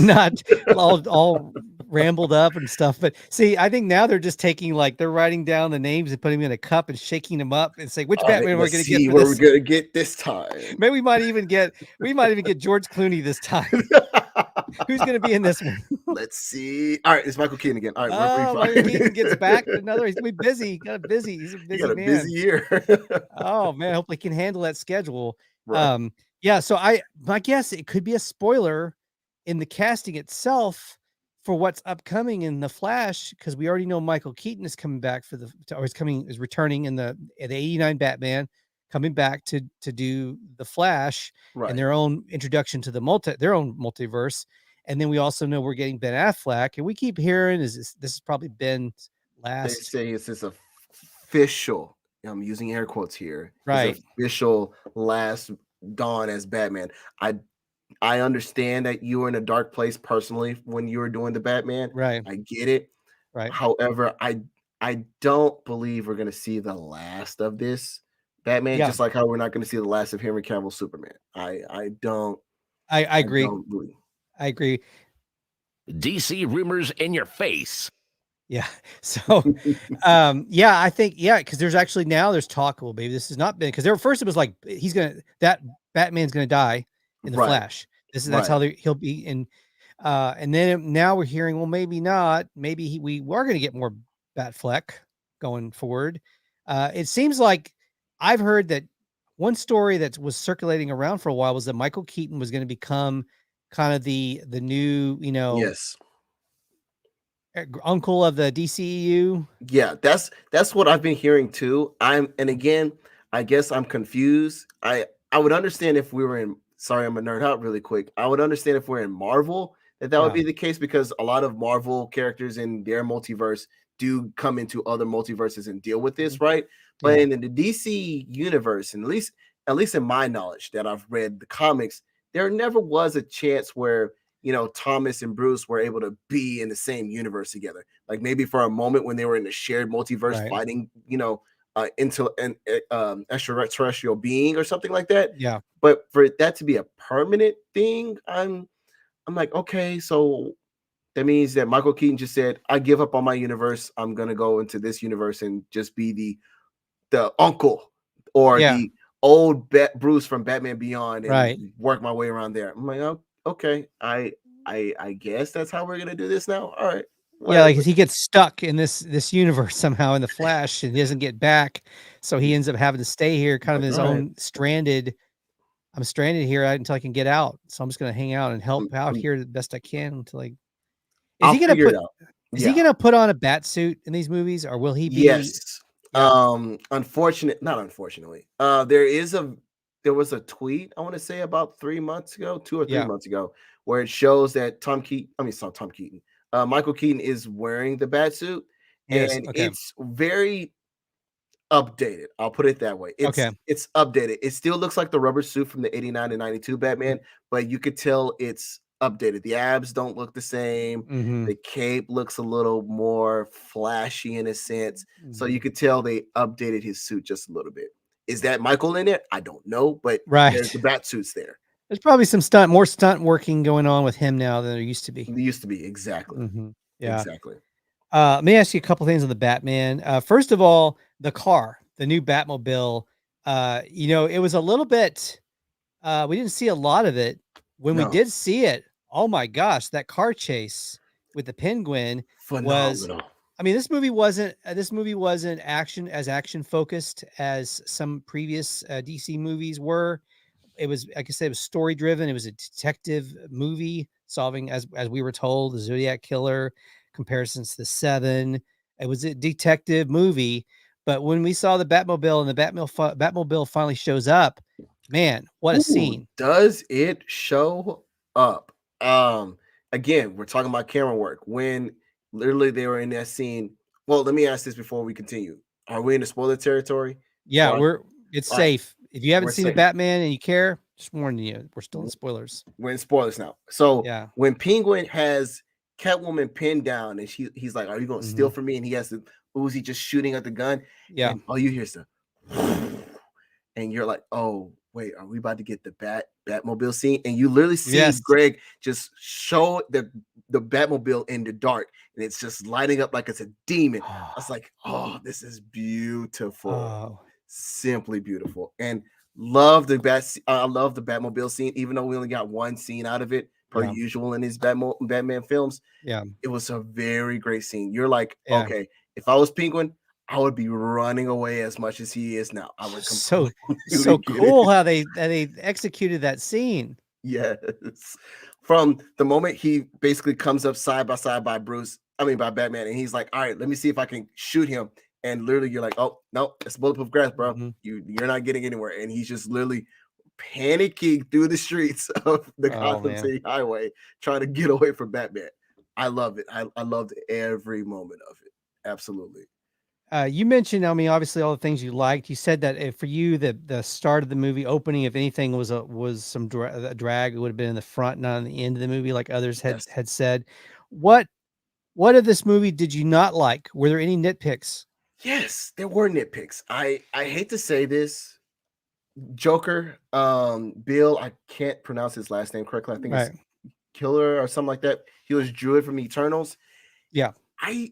not all rambled up and stuff. But see, I think now they're just taking they're writing down the names and putting them in a cup and shaking them up and say which Batman we're Let's going to see get for where this. we're gonna get this time. Maybe we might even get George Clooney this time. Who's going to be in this one? Let's see. All right, it's Michael Keaton again. All right, Michael Keaton gets back. He's going to be busy. He's a busy he got a man. busy year. Oh man, hopefully he can handle that schedule. Right. Yeah, so my guess it could be a spoiler in the casting itself for what's upcoming in the Flash, because we already know Michael Keaton is coming back is returning in the 89 Batman, coming back to do the Flash and their own introduction to their own multiverse. And then we also know we're getting Ben Affleck, and we keep hearing this is probably Ben's last. They say it's his official. I'm using air quotes here. Right. His official last dawn as Batman. I understand that you were in a dark place personally when you were doing the Batman. Right. I get it. Right. However, I don't believe we're gonna see the last of this Batman, just like how we're not gonna see the last of Henry Cavill Superman. I don't. I agree. I agree. DC rumors in your face. Yeah. So, I think, because there's talk. Well, maybe this has not been, because first it was like that Batman's gonna die in the Flash. That's how he'll be in. And then now we're hearing, well, maybe not. Maybe we are going to get more Batfleck going forward. It seems like I've heard that one story that was circulating around for a while was that Michael Keaton was going to become kind of the new, yes, uncle of the DCEU. Yeah, that's what I've been hearing too. And again, I guess I'm confused. I would understand if we were in. Sorry, I'm a nerd out really quick. I would understand if we're in Marvel that would be the case, because a lot of Marvel characters in their multiverse do come into other multiverses and deal with this, right? But in the DC universe, and at least in my knowledge that I've read the comics, there never was a chance where Thomas and Bruce were able to be in the same universe together. Like maybe for a moment when they were in the shared multiverse fighting, into an extraterrestrial being or something like that. Yeah. But for that to be a permanent thing, I'm like, okay, so that means that Michael Keaton just said, I give up on my universe. I'm gonna go into this universe and just be the uncle or the old Bruce from Batman Beyond and work my way around there. I'm like, oh, okay, I guess that's how we're gonna do this now. All right. Yeah, like he gets stuck in this universe somehow in the Flash and he doesn't get back, so he ends up having to stay here, kind of his own stranded. I'm stranded here until I can get out, so I'm just gonna hang out and help out here the best I can until Is he gonna put on a bat suit in these movies, or will he be? Yes. Not unfortunately. There was a tweet I want to say about 3 months ago, 2 or 3 months ago, where it shows that Michael Keaton is wearing the bat suit, and it's very updated. I'll put it that way. It's updated. It still looks like the rubber suit from the 89 and 92 Batman, but you could tell it's updated. The abs don't look the same. The cape looks a little more flashy in a sense. So you could tell they updated his suit just a little bit. Is that Michael in it? I don't know, but there's the bat suits there. There's probably some more stunt working going on with him now than there used to be. There used to be, exactly. Yeah, exactly. Let me ask you a couple things on the Batman. First of all, the car, the new Batmobile. It was a little bit. We didn't see a lot of it. When we did see it, oh my gosh, that car chase with the Penguin was. I mean, this movie wasn't action focused as some previous DC movies were. It was, like I said, it was story driven. It was a detective movie solving, as we were told, the Zodiac Killer, comparisons to the Seven. It was a detective movie. But when we saw the Batmobile and the Batmobile finally shows up, man, what a scene! Does it show up? Again, we're talking about camera work. When literally they were in that scene. Well, let me ask this before we continue. Are we in the spoiler territory? Yeah, it's safe. If you haven't seen the Batman and you care, just warning you, we're still in spoilers. We're in spoilers now. So when Penguin has Catwoman pinned down and he's like, "Are you going to steal from me?" And he has the Uzi just shooting at the gun. Yeah. And all you hear is the and you're like, oh wait, are we about to get the Batmobile scene? And you literally see Yes. Greg just show the Batmobile in the dark, and it's just lighting up like it's a demon. I was like, oh, this is beautiful, Oh, simply beautiful, and love the I love the Batmobile scene, even though we only got one scene out of it per Yeah. usual in these Batman films. yeah. It was a very great scene. You're like, Yeah. okay, if I was Penguin, I would be running away as much as he is now. I would So completely get cool it. how they executed that scene. Yes. From the moment he basically comes up side by side by by Batman, and he's like, all right, let me see if I can shoot him. And literally you're like, oh no, it's bulletproof glass, bro. Mhm. You're not getting anywhere. And he's just literally panicking through the streets of the Oh, Gotham man. City highway trying to get away from Batman. I love it. I loved every moment of it. Absolutely. You mentioned, I mean, obviously all the things you liked. You said that for you, the start of the movie opening, if anything, was some a drag. It would have been in the front, not on the end of the movie, like others Yes. had said. What of this movie did you not like? Were there any nitpicks? Yes, there were nitpicks. I hate to say this. Joker, Bill, I can't pronounce his last name correctly. I think Right. it's Killer or something like that. He was Druid from Eternals. Yeah. I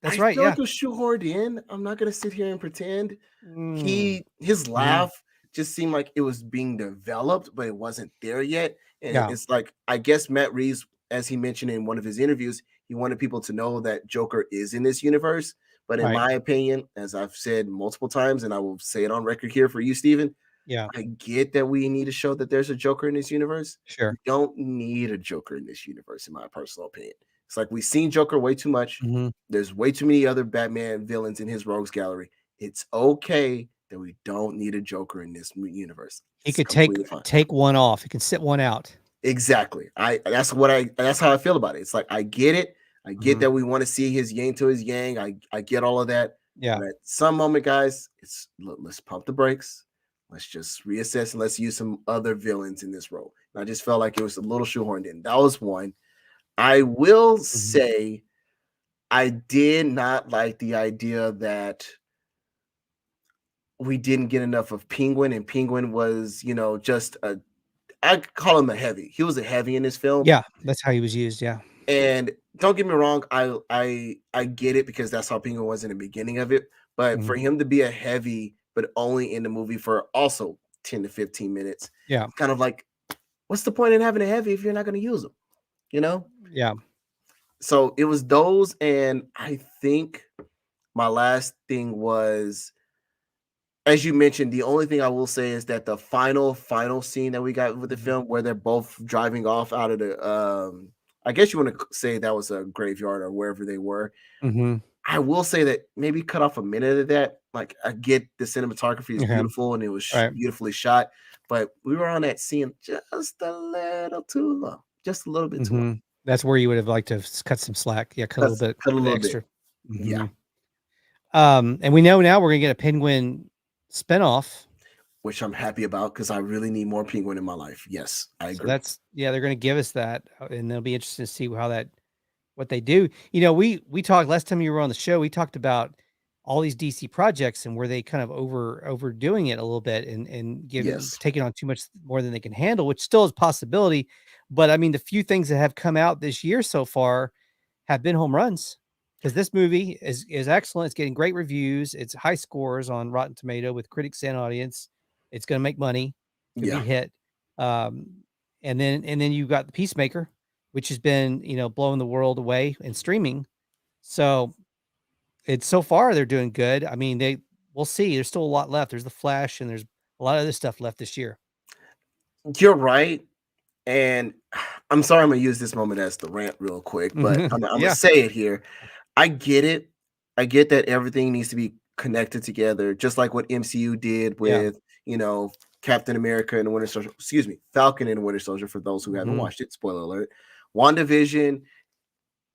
That's I right. feel Yeah. like it was shoehorned in. I'm not gonna sit here and pretend. Mm. His laugh just seemed like it was being developed, but it wasn't there yet. And Yeah. it's like, I guess Matt Reeves, as he mentioned in one of his interviews, he wanted people to know that Joker is in this universe. But in Right. my opinion, as I've said multiple times, and I will say it on record here for you, Steven, Yeah. I get that we need to show that there's a Joker in this universe. Sure. We don't need a Joker in this universe, in my personal opinion. It's like we've seen Joker way too much. Mhm. There's way too many other Batman villains in his rogues gallery. It's okay that we don't need a Joker in this universe. He It's could completely fine. take one off. He can sit one out. Exactly. That's how I feel about it. It's like I get it. I get Mhm. that we want to see his yin to his yang. I get all of that. Yeah. But at some moment, guys, let's pump the brakes. Let's just reassess and let's use some other villains in this role. And I just felt like it was a little shoehorned in. That was one. I will say I did not like the idea that we didn't get enough of Penguin, and Penguin was, just I call him a heavy. He was a heavy in this film. Yeah. That's how he was used. Yeah. And don't get me wrong, I get it because that's how Penguin was in the beginning of it. But for him to be a heavy, but only in the movie for also 10 to 15 minutes, Yeah. kind of like, what's the point in having a heavy if you're not going to use them? Yeah. So it was those, and I think my last thing was, as you mentioned, the only thing I will say is that the final scene that we got with the film, where they're both driving off out of the, I guess you want to say that was a graveyard or wherever they were. Mm-hmm. I will say that maybe cut off a minute of that. Like, I get the cinematography is beautiful and it was beautifully shot, but we were on that scene just a little too long, just a little bit too long. That's where you would have liked to cut some slack. Yeah, cut a little bit extra. Yeah. And we know now we're gonna get a Penguin spinoff, which I'm happy about because I really need more Penguin in my life. Yes, I agree. So they're gonna give us that, and it'll be interesting to see what they do. We talked last time you were on the show. We talked about all these DC projects and where they kind of overdoing it a little bit and taking on too much more than they can handle, which still is a possibility. But I mean, the few things that have come out this year so far have been home runs, because this movie is excellent. It's getting great reviews. It's high scores on Rotten Tomato with critics and audience. It's going to make money. It's going to be a hit. And then you've got the Peacemaker, which has been, blowing the world away in streaming. So so far they're doing good. I mean, we'll see. There's still a lot left. There's the Flash, and there's a lot of other stuff left this year. You're right. And I'm sorry, I'm going to use this moment as the rant real quick, but I'm going to say it here. I get it. I get that everything needs to be connected together, just like what MCU did with, Captain America and the Winter Soldier, Falcon and the Winter Soldier, for those who haven't watched it, spoiler alert, WandaVision,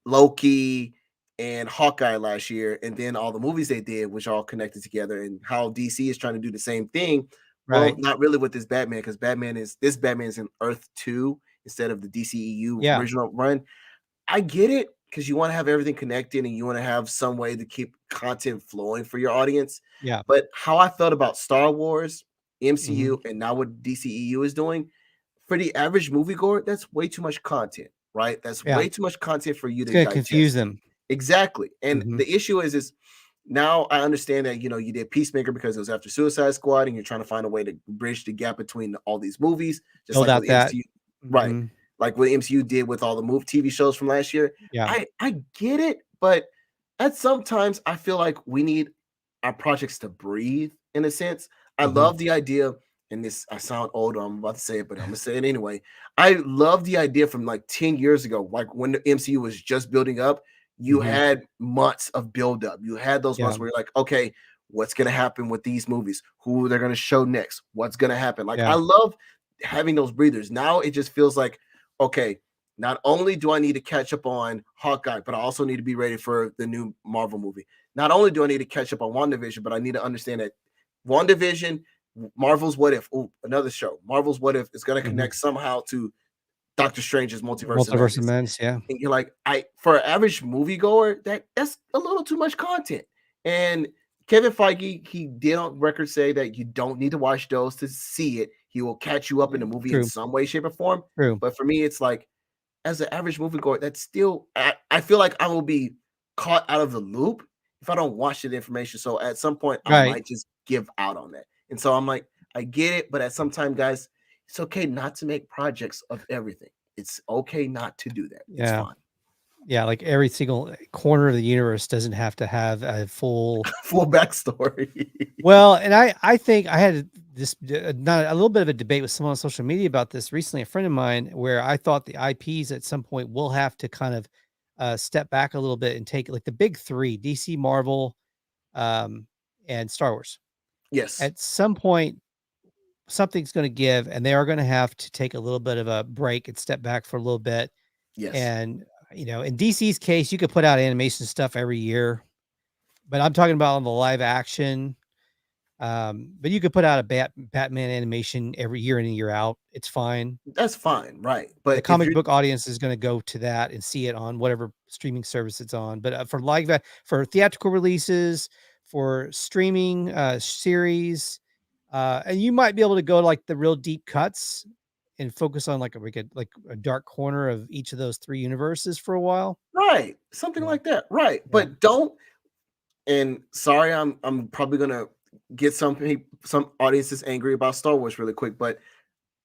Loki, and Hawkeye last year, and then all the movies they did, which are all connected together, and how DC is trying to do the same thing. Well, not really with this Batman, because Batman is in Earth 2 instead of the DCEU original run. I get it, because you want to have everything connected and you want to have some way to keep content flowing for your audience. Yeah. But how I felt about Star Wars, Mhm. MCU, and now what DCEU is doing, for the average moviegoer, that's way too much content, right? That's Yeah. way too much content for you It's to gonna digest. confuse them. Exactly. And Mhm. the issue is now I understand that, you know, you did Peacemaker because it was after Suicide Squad and you're trying to find a way to bridge the gap between all these movies, just Build like out what that. MCU, right? Mhm. Like what MCU did with all the TV shows from last year. Yeah. I get it, but at sometimes I feel like we need our projects to breathe in a sense. I Mhm. love the idea, and this I sound old, I'm about to say it, but I'm gonna say it anyway. I love the idea from like 10 years ago, like when the MCU was just building up. You Mhm. had months of buildup. You had those months Yeah. where you're like, okay, what's gonna happen with these movies? Who they're gonna show next? What's gonna happen? Like, I Yeah. love having those breathers. Now it just feels like, okay, not only do I need to catch up on Hawkeye, but I also need to be ready for the new Marvel movie. Not only do I need to catch up on WandaVision, but I need to understand that WandaVision, Marvel's What If, another show, Marvel's What If is going to Mhm. connect somehow to Doctor Strange's Multiverse of Multiverse of Madness. Madness, yeah. And you're like, for an average moviegoer, that's a little too much content. And Kevin Feige, he did on record say that you don't need to watch those to see it. He will catch you up in the movie in True. some way, shape, or form. True. But for me, it's like, as an average moviegoer, that's still I feel like I will be caught out of the loop if I don't watch the information. So at some point, I Right. might just give out on that. And so I'm like, I get it, but at some time, guys, it's okay not to make projects of everything. It's okay not to do that. It's Yeah. fine. Yeah, like every single corner of the universe doesn't have to have a full Full backstory. Well, and I think I had this not a little bit of a debate with someone on social media about this recently, a friend of mine, where I thought the IPs at some point will have to kind of step back a little bit and take like the big three, DC, Marvel, and Star Wars. Yes. At some point, something's going to give, and they are going to have to take a little bit of a break and step back for a little bit. Yes. And you know, in DC's case, you could put out animation stuff every year, but I'm talking about on the live action. But you could put out a Batman animation every year in and year out. It's fine. That's fine, right? The But comic book audience is going to go to that and see it on whatever streaming service it's on. But for for theatrical releases, for streaming series, and you might be able to go like the real deep cuts and focus on like a dark corner of each of those three universes for a while. right, something Yeah. like that, right? Yeah. But don't. And sorry, I'm probably gonna get some audiences angry about Star Wars really quick, but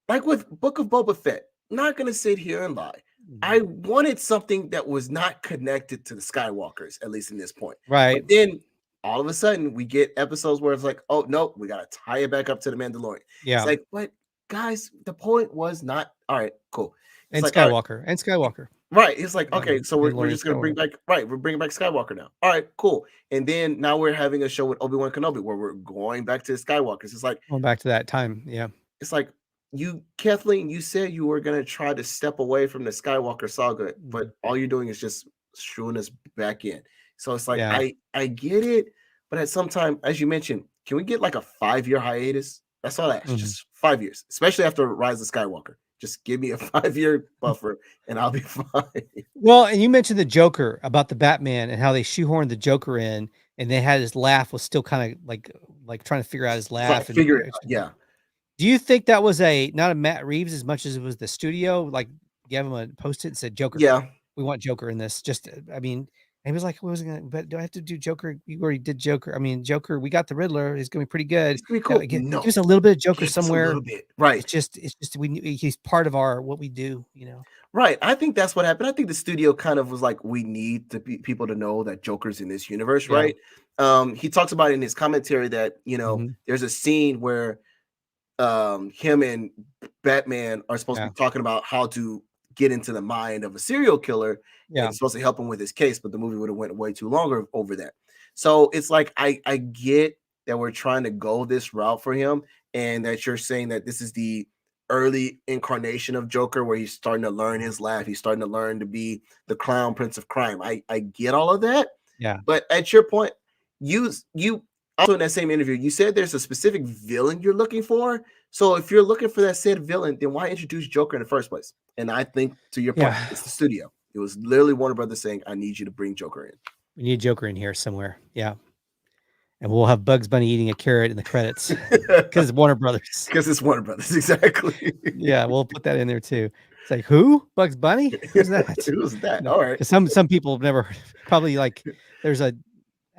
like with Book of Boba Fett, not gonna sit here and lie. I wanted something that was not connected to the Skywalkers, at least in this point. Right. But then all of a sudden we get episodes where it's like, oh no, we gotta tie it back up to the Mandalorian. Yeah. It's like, but guys, the point was not all right, cool. It's And like, all right, Skywalker. right. It's like, okay, so we're Mandalorian just gonna bring back, right? We're bringing back Skywalker now. All right, cool. And then now we're having a show with Obi-Wan Kenobi where we're going back to the Skywalkers. It's like, Going back to that time. Yeah. it's like Kathleen, you said you were gonna try to step away from the Skywalker saga, but all you're doing is just screwing us back in. So it's like, Yeah. I get it, but at some time, as you mentioned, can we get like a 5-year hiatus? That's all I ask, just 5 years, especially after Rise of Skywalker. Just give me a 5-year buffer and I'll be fine. Well, and you mentioned the Joker about the Batman and how they shoehorned the Joker in, and they had his laugh was still kind of like trying to figure out his laugh. And Figure it out. Yeah. Do you think that was not a Matt Reeves as much as it was the studio? Like, gave him a post-it and said, "Joker, Yeah. we want Joker in this." Just, I mean, he was like, "What was gonna? But do I have to do Joker? You already did Joker. I mean, Joker. We got the Riddler. He's gonna be pretty good. It's gonna be cool. Give No. us a little bit of Joker Just a somewhere. little bit. Right. It's just he's part of what we do. You know." Right. I think that's what happened. I think the studio kind of was like, we need people to know that Joker's in this universe, Yeah. right? He talks about in his commentary that, there's a scene where him and Batman are supposed to be talking about how to get into the mind of a serial killer. Yeah. And it's supposed to help him with his case, but the movie would have went way too longer over that. So it's like, I get that we're trying to go this route for him, and that you're saying that this is the early incarnation of Joker where he's starting to learn his laugh. He's starting to learn to be the clown prince of crime. I get all of that. Yeah. But at your point, you also in that same interview, you said there's a specific villain you're looking for. So if you're looking for that said villain, then why introduce Joker in the first place? And I think, to your point, it's the studio. It was literally Warner Brothers saying, "I need you to bring Joker in." We need Joker in here somewhere. Yeah. And we'll have Bugs Bunny eating a carrot in the credits because it's Warner Brothers. Because it's Warner Brothers, exactly. Yeah, we'll put that in there too. It's like, who? Bugs Bunny? Who's that? Who's that? No, All right. 'cause some people have never heard, probably like there's at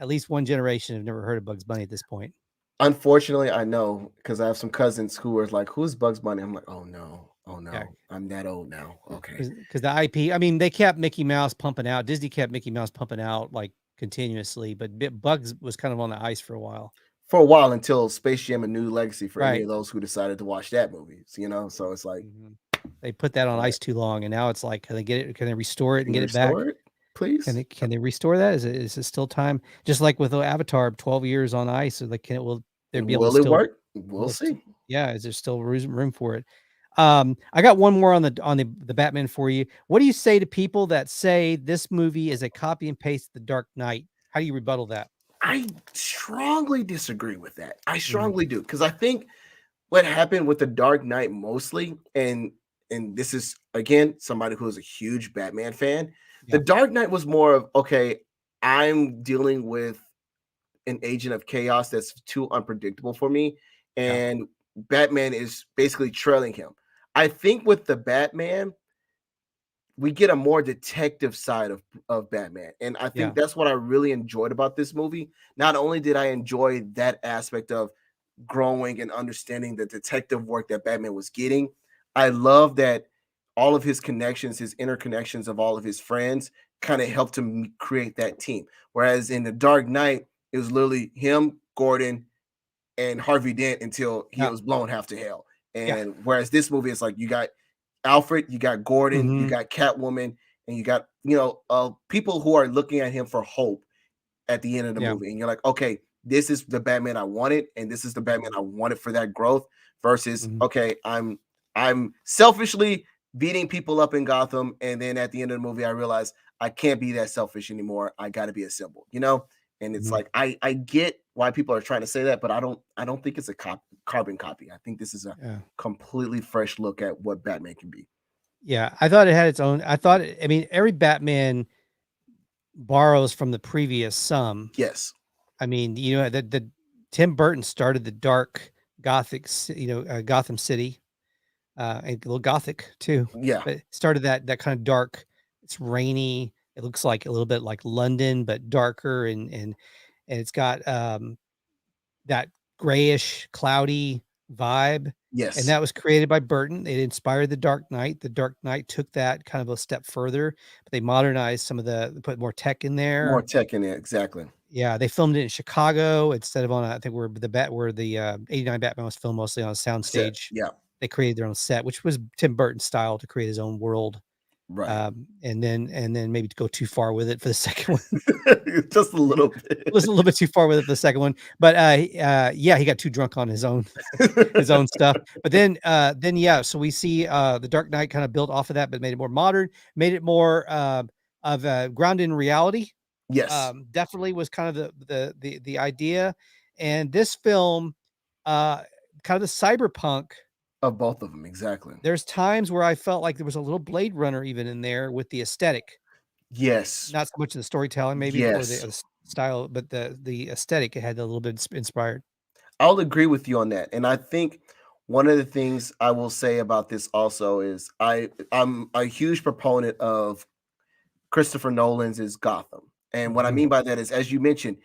least one generation have never heard of Bugs Bunny at this point. Unfortunately, I know because I have some cousins who are like, "Who's Bugs Bunny?" I'm like, "Oh no, Yeah. I'm that old now." Okay. Because the IP, I mean, they kept Mickey Mouse pumping out. Disney kept Mickey Mouse pumping out like continuously, but Bugs was kind of on the ice for a while. For a while until Space Jam: A New Legacy for any Right. of those who decided to watch that movie, so it's like, They put that on ice too long, and now it's like, can they get it? Can they restore it and can get you it back? restore it, please? Can they restore that? Is it still time? Just like with the Avatar, 12 years on ice, so like, will there be able Will to it still work? We'll see. Yeah, is there still room for it? I got one more on the Batman for you. What do you say to people that say this movie is a copy and paste of The Dark Knight? How do you rebuttal that? I strongly disagree with that. I strongly do, because I think what happened with The Dark Knight mostly, and this is again somebody who is a huge Batman fan. The Dark Knight was more of, okay, I'm dealing with an agent of chaos that's too unpredictable for me, and Batman is basically trailing him. I think with the Batman, we get a more detective side of Batman. And I think that's what I really enjoyed about this movie. Not only did I enjoy that aspect of growing and understanding the detective work that Batman was getting, I love that all of his connections, his interconnections of all of his friends kind of helped him create that team. Whereas in The Dark Knight, it was literally him, Gordon, and Harvey Dent until he was blown half to hell. And whereas this movie is like, you got Alfred, you got Gordon, you got Catwoman, and you got, people who are looking at him for hope at the end of the movie. And you're like, okay, this is the Batman I wanted, and this is the Batman I wanted for that growth versus, okay, I'm selfishly beating people up in Gotham, and then at the end of the movie, I realize I can't be that selfish anymore. I got to be a symbol, And it's like, I get why people are trying to say that, but I don't think it's a carbon copy. I think this is a completely fresh look at what Batman can be. Yeah, I thought it had its own. I mean, every Batman borrows from the previous some. Yes. I mean, the Tim Burton started the dark Gothic, Gotham City, and a little Gothic too. Yeah. But it started that kind of dark. It's rainy. It looks like a little bit like London, but darker, and it's got that grayish, cloudy vibe. Yes. And that was created by Burton. It inspired The Dark Knight. The Dark Knight took that kind of a step further, but they modernized put more tech in there. More tech in there, exactly. Yeah, they filmed it in Chicago instead of I think where the 89 Batman was filmed mostly on a soundstage. Yeah. They created their own set, which was Tim Burton's style to create his own world. Right. And then maybe to go too far with it for the second one. Just a little bit. It was a little bit too far with it for the second one. But he got too drunk on his own stuff. But then so we see the Dark Knight kind of built off of that, but made it more modern, made it more of grounded in reality. Yes. Definitely was kind of the idea. And this film, kind of the cyberpunk of both of them, exactly. There's times where I felt like there was a little Blade Runner even in there with the aesthetic. Yes. Not so much the storytelling, maybe, or the style, but the aesthetic, it had a little bit inspired. I'll agree with you on that. And I think one of the things I will say about this also is I'm a huge proponent of Christopher Nolan's Gotham. And what I mean by that is, as you mentioned,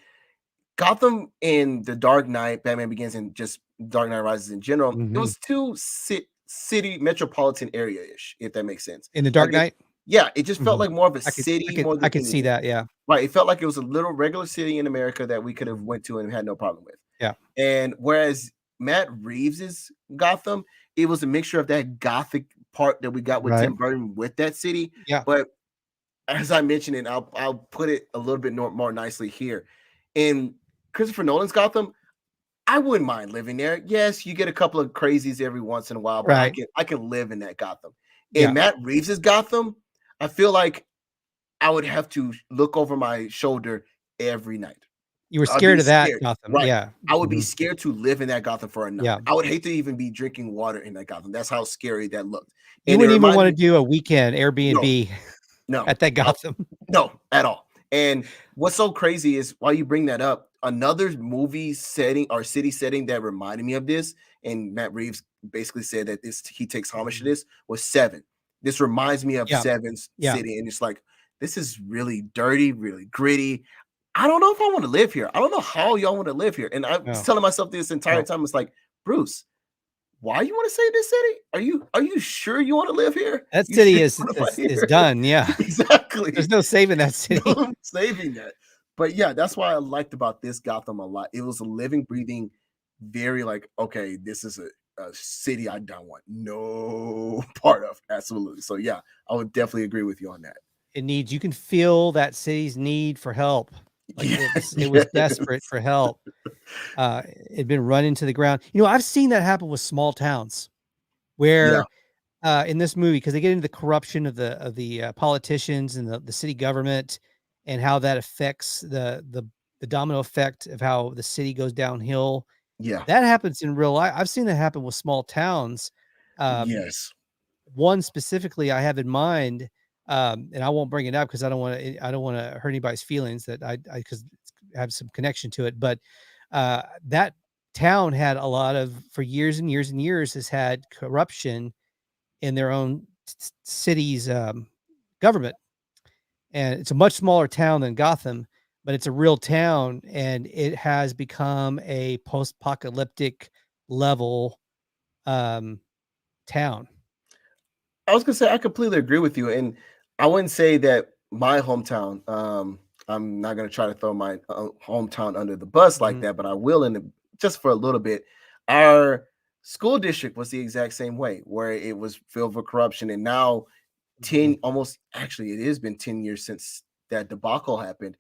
Gotham in The Dark Knight, Batman Begins, and just Dark Knight Rises in general, it was too city metropolitan area-ish, if that makes sense. In The Dark Knight? It just felt like more of a city. I could see that, yeah. Right, it felt like it was a little regular city in America that we could have went to and had no problem with. Yeah. And whereas Matt Reeves's Gotham, it was a mixture of that Gothic part that we got with Tim Burton with that city. Yeah. But as I mentioned, and I'll put it a little bit more nicely here. In Christopher Nolan's Gotham, I wouldn't mind living there. Yes, you get a couple of crazies every once in a while, but I can live in that Gotham. In Matt Reeves's Gotham, I feel like I would have to look over my shoulder every night. You were scared of that Gotham, right? Yeah. I would be scared to live in that Gotham for a night. Yeah. I would hate to even be drinking water in that Gotham. That's how scary that looked. You wouldn't even want to do a weekend Airbnb. No, at that Gotham. no, at all. And what's so crazy is while you bring that up, another movie setting or city setting that reminded me of this, and Matt Reeves basically said that he takes homage to this, was Seven. This reminds me of Yeah. Seven's Yeah. city, and it's like this is really dirty, really gritty. I don't know if I want to live here. I don't know how y'all want to live here. And I was telling myself this entire time, it's like, Bruce, why you want to save this city? Are you sure you want to live here? That You city sure you wanna is fight here? done. Yeah. Exactly. There's no saving that city. No saving that. But yeah, that's why I liked about this Gotham a lot. It was a living, breathing, very like, okay, this is a city I don't want no part of. Absolutely. So yeah, I would definitely agree with you on that. You can feel that city's need for help. Like it was desperate for help. It'd been run into the ground. I've seen that happen with small towns where in this movie, because they get into the corruption of the politicians and the city government and how that affects the domino effect of how the city goes downhill. Yeah. That happens in real life. I've seen that happen with small towns. Yes. One specifically I have in mind, and I won't bring it up because I don't want to hurt anybody's feelings that because I have some connection to it. But that town had a lot of, for years and years and years, has had corruption in their own city's government. And it's a much smaller town than Gotham, but it's a real town, and it has become a post-apocalyptic level town. I was gonna say I completely agree with you, and I wouldn't say that my hometown. I'm not gonna try to throw my hometown under the bus like that, but I will just for a little bit. Our school district was the exact same way, where it was filled with corruption, and now it has been 10 years since that debacle happened.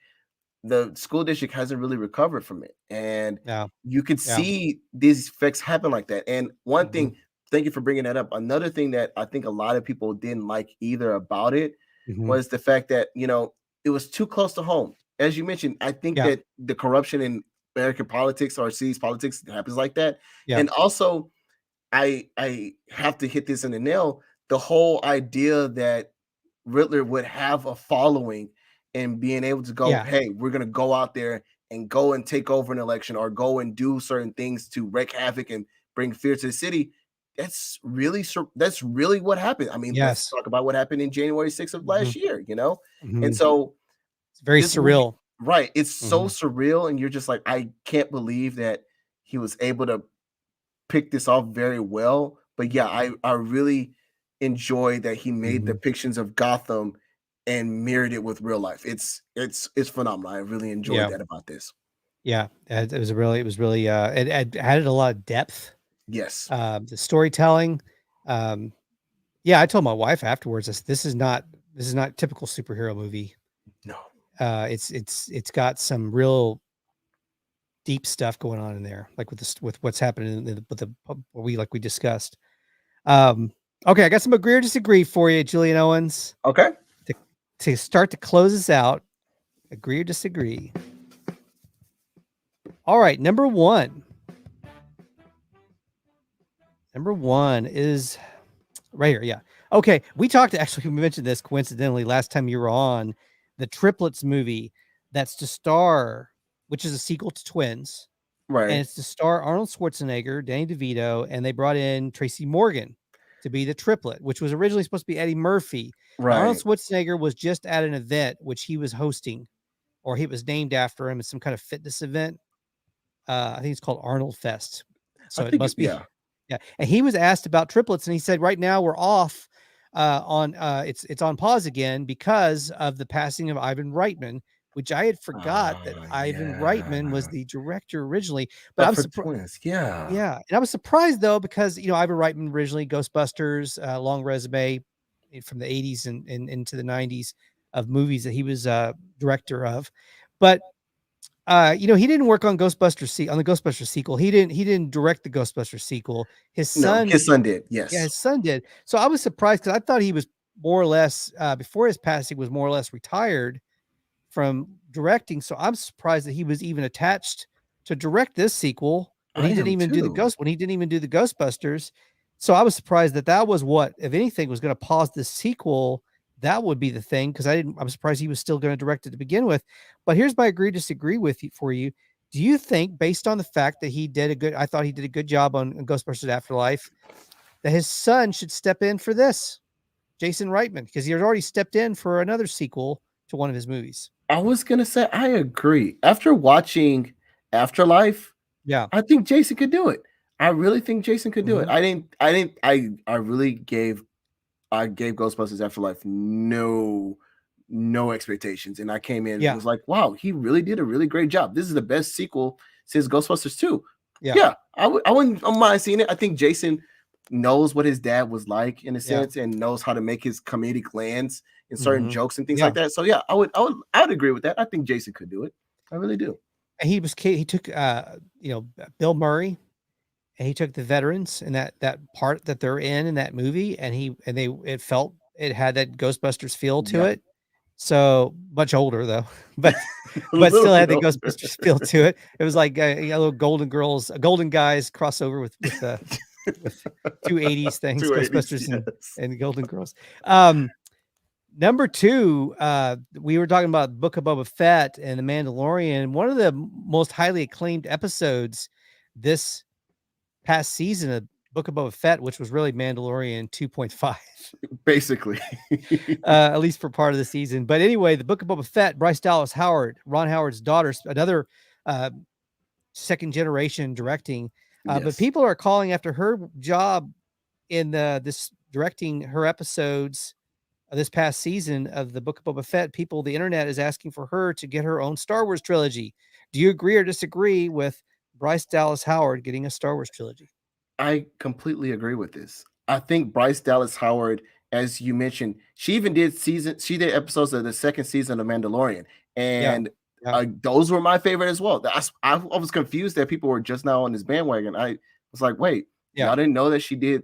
The school district hasn't really recovered from it, and you could see these effects happen like that. And one thing, thank you for bringing that up. Another thing that I think a lot of people didn't like either about it was the fact that it was too close to home. As you mentioned, I think that the corruption in American politics or cities politics happens like that. And also, I have to hit this in the nail. The whole idea that Riddler would have a following and being able to go, hey, we're going to go out there and go and take over an election or go and do certain things to wreak havoc and bring fear to the city. That's really what happened. I mean, let's talk about what happened in January 6th of last year, And so it's very surreal. Right. It's so surreal. And you're just like, I can't believe that he was able to pick this off very well. But yeah, I really enjoy that he made depictions of Gotham and mirrored it with real life. It's phenomenal. I really enjoyed that about this. Yeah, it was really it added a lot of depth. Yes. The storytelling. I told my wife afterwards, this is not typical superhero movie. No. It's got some real deep stuff going on in there, like with what's happening like we discussed. Okay, I got some agree or disagree for you, Julien Owens. Okay. To start to close us out, agree or disagree. All right, number one. Number one is right here. Yeah. Okay. We mentioned this coincidentally last time you were on, the Triplets movie that's to star, which is a sequel to Twins. Right. And it's to star Arnold Schwarzenegger, Danny DeVito, and they brought in Tracy Morgan to be the triplet, which was originally supposed to be Eddie Murphy. Right. Arnold Schwarzenegger was just at an event which he was hosting, or he was named after him. It's some kind of fitness event. I think it's called Arnold Fest. So it must be. Yeah. And he was asked about triplets, and he said, right now we're off it's on pause again because of the passing of Ivan Reitman, which I had forgot that Ivan Reitman was the director originally. But I was surprised. Yeah. And I was surprised though, because Ivan Reitman originally Ghostbusters, long resume from the 80s and into the 90s of movies that he was director of. But he didn't work on the Ghostbusters sequel. He didn't direct the Ghostbusters sequel. His son did. Yes. Yeah, his son did. So I was surprised because I thought he was more or less before his passing was more or less retired from directing. So I'm surprised that he was even attached to direct this sequel when he didn't even do the Ghostbusters. So I was surprised that was what, if anything, was going to pause this sequel that would be the thing, because I'm surprised he was still going to direct it to begin with. But here's my agree disagree with you for you. Do you think, based on the fact that I thought he did a good job on Ghostbusters Afterlife, that his son should step in for this, Jason Reitman, because he had already stepped in for another sequel to one of his movies? I was gonna say I agree. After watching Afterlife, Yeah. I think Jason could do it. I really think Jason could do it. I really gave Ghostbusters Afterlife no expectations, and I came in and was like, wow, he really did a really great job. This is the best sequel since Ghostbusters 2. Yeah, I wouldn't mind seeing it. I think Jason knows what his dad was like in a sense, and knows how to make his comedic lands in certain jokes and things like that. So yeah, I would agree with that. I think Jason could do it. I really do. And he took Bill Murray, and he took the veterans and that part that they're in that movie, and it had that Ghostbusters feel to it. So much older though, but still had the Ghostbusters feel to it. It was like a little Golden Guys crossover with two 80s things, Ghostbusters and Golden Girls. Number 2, we were talking about Book of Boba Fett and The Mandalorian. One of the most highly acclaimed episodes this past season of Book of Boba Fett, which was really Mandalorian 2.5, basically, at least for part of the season. But anyway, the Book of Boba Fett, Bryce Dallas Howard, Ron Howard's daughter, another second generation directing. But people are calling after her job in this directing her episodes this past season of the Book of Boba Fett. The internet is asking for her to get her own Star Wars trilogy. Do you agree or disagree with Bryce Dallas Howard getting a Star Wars trilogy? I completely agree with this. I think Bryce Dallas Howard, as you mentioned, she did episodes of the second season of Mandalorian, and those were my favorite as well. I was confused that people were just now on this bandwagon. I was like, wait, y'all didn't know that she did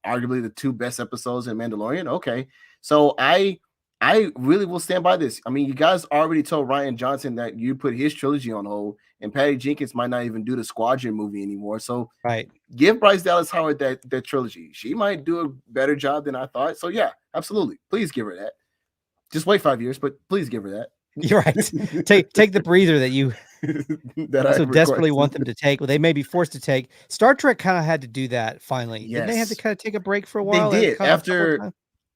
arguably the 2 best episodes in Mandalorian? Okay. So I really will stand by this. I mean, you guys already told Rian Johnson that you put his trilogy on hold, and Patty Jenkins might not even do the Squadron movie anymore. So give Bryce Dallas Howard that trilogy. She might do a better job than I thought. So yeah, absolutely. Please give her that. Just wait 5 years, but please give her that. You're right. Take the breather that you so desperately want them to take. Well, they may be forced to take. Star Trek kind of had to do that finally. Didn't they have to kind of take a break for a while? They did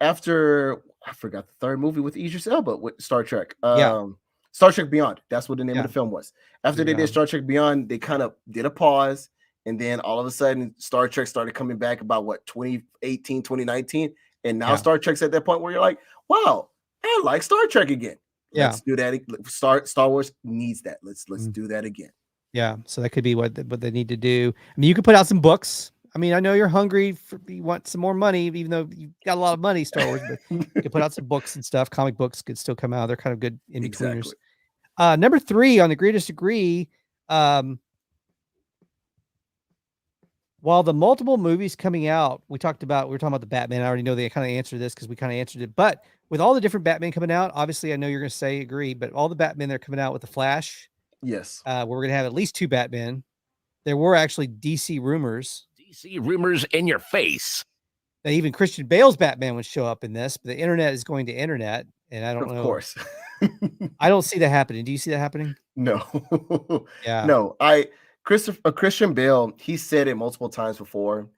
after I forgot the third movie with Idris Elba with Star Trek. Star Trek Beyond. That's what the name of the film was. After they did Star Trek Beyond, they kind of did a pause, and then all of a sudden Star Trek started coming back about 2018, 2019, and now Star Trek's at that point where you're like, wow, I like Star Trek again. Let's do that. Star Wars needs that. Let's do that again. Yeah, so that could be what they need to do. I mean, you could put out some books. I mean, I know you're hungry you want some more money, even though you've got a lot of money, Star Wars, but you could put out some books and stuff. Comic books could still come out. They're kind of good in betweeners. Number 3 on the Agree Disagree. While the multiple movies coming out, we were talking about the Batman. I already know they kind of answered this because we kind of answered it. But with all the different Batman coming out, obviously I know you're going to say agree, but all the Batman that are coming out with the Flash. Yes. We're going to have at least 2 Batman. There were actually DC rumors. DC rumors in your face. That even Christian Bale's Batman would show up in this, but the internet is going to internet, and I don't know. Of course. I don't see that happening. Do you see that happening? No. Yeah. No. Christian Bale, he said it multiple times before.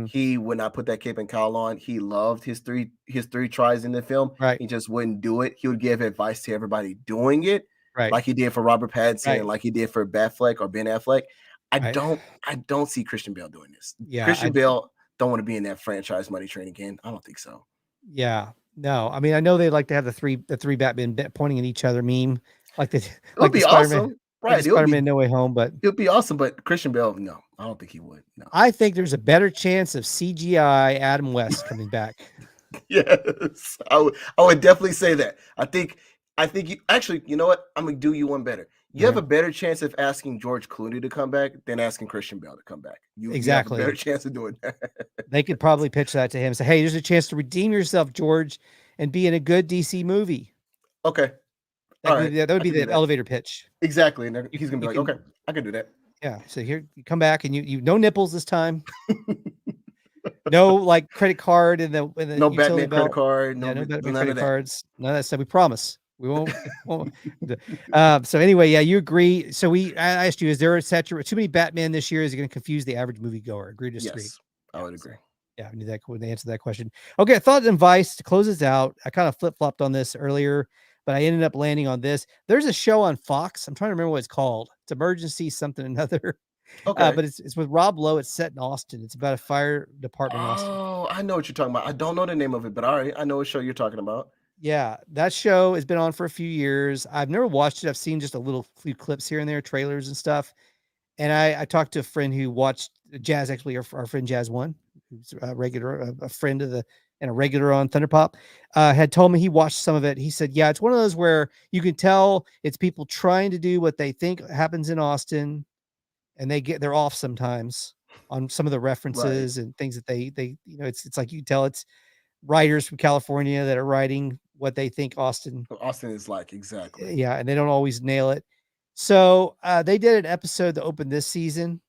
He would not put that cape and cowl on. He loved his three tries in the film. Right. He just wouldn't do it. He would give advice to everybody doing it, right, like he did for Robert Pattinson, and like he did for Batfleck or Ben Affleck. I don't see Christian Bale doing this. Yeah, Christian Bale don't want to be in that franchise money train again. I don't think so. Yeah. No. I mean, I know they like to have the three Batman pointing at each other meme. Like the it would be awesome. Right. Spider-Man No Way Home, but it would be awesome. But Christian Bale, no, I don't think he would. No. I think there's a better chance of CGI Adam West coming back. Yes, I would definitely say that. I think you actually, you know what? I'm gonna do you one better. You have a better chance of asking George Clooney to come back than asking Christian Bale to come back. You have a better chance of doing that. They could probably pitch that to him and say, hey, there's a chance to redeem yourself, George, and be in a good DC movie. Okay. That would be the elevator pitch. Exactly. And he's going to be like, okay, I can do that. Yeah. So here you come back and you no nipples this time. No like credit card in the No utility Batman credit belt. card. Yeah, no Batman None of credit that. cards. None of that stuff. We promise. We won't. won't. So anyway, yeah, you agree. So I asked you, is there too many Batman this year? Is it going to confuse the average moviegoer? Agree or disagree? Yes, I would agree. Yeah, we knew that when they answered that question. Okay, thought and advice to close this out. I kind of flip-flopped on this earlier, but I ended up landing on this. There's a show on Fox. I'm trying to remember what it's called. It's Emergency something another. Okay. But it's with Rob Lowe. It's set in Austin. It's about a fire department in Austin. Oh, I know what you're talking about. I don't know the name of it, but all right, I know what show you're talking about. Yeah, that show has been on for a few years. I've never watched it. I've seen just a few clips here and there, trailers and stuff. And I talked to a friend who watched Jazz, actually, our friend Jazz One, who's a regular, a friend of and a regular on Thunderpop, had told me he watched some of it. He said, yeah, it's one of those where you can tell it's people trying to do what they think happens in Austin, and they're off sometimes on some of the references and things that they it's like you can tell it's writers from California that are writing what they think Austin is like. Exactly. Yeah, and they don't always nail it. So they did an episode that opened this season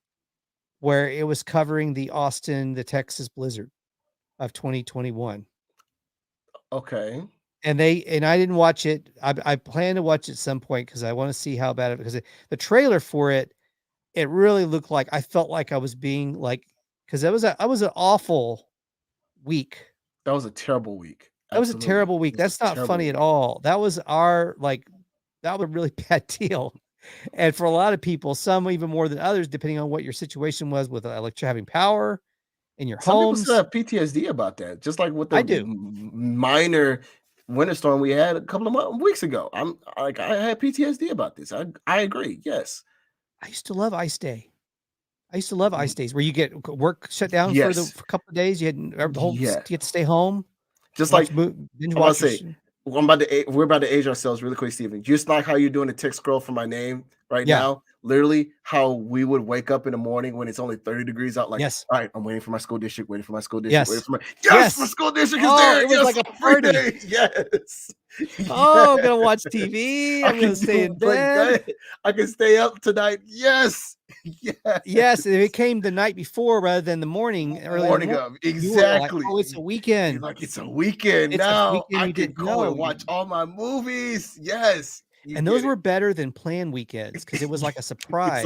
where it was covering the Texas blizzard of 2021. Okay. And I didn't watch it. I plan to watch it at some point because I want to see how bad it, because the trailer for it really looked like, I felt like I was being like, because I was an awful week. That was a terrible week. That was a terrible week. That's not funny at all. That was that was a really bad deal. And for a lot of people, some even more than others, depending on what your situation was with having power in your homes. Some people still have PTSD about that, just like with the minor winter storm we had a couple of weeks ago. I had PTSD about this. I agree. Yes. I used to love Ice Day. I used to love Ice Days where you get work shut down for a couple of days. You had you get to stay home. Just like we're about to age ourselves really quick, Steven. Just like how you're doing the text scroll for my name right now. Literally, how we would wake up in the morning when it's only 30 degrees out. Like, all right, I'm waiting for my school district. Waiting for my school district. Waiting for my the school district is there. It was like a party. Yes. Oh, I'm gonna watch TV. I'm gonna stay in bed. I can stay up tonight. Yes. Yes. It came the night before rather than the morning. Morning of. Exactly. Like, oh, it's a weekend. Like it's a weekend. Now I can go and watch all my movies. Yes. And those were better than planned weekends because it was like a surprise.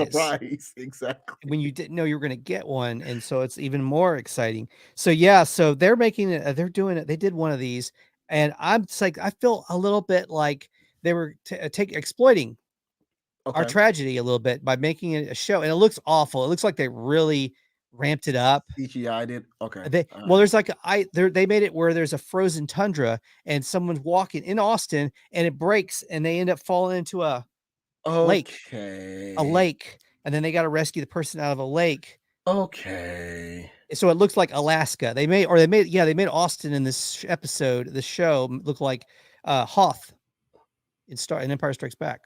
Exactly. When you didn't know you were going to get one, and so it's even more exciting. So yeah, so they're making it. They're doing it. They did one of these, and I'm just like, I feel a little bit like they were exploiting our tragedy a little bit by making it a show, and it looks awful. It looks like they really ramped it up. CGI did. Okay. Well, there's like they made it where there's a frozen tundra and someone's walking in Austin and it breaks and they end up falling into a lake, and then they got to rescue the person out of a lake. Okay. So it looks like Alaska. They made Austin in this episode, the show, look like Hoth in Empire Strikes Back.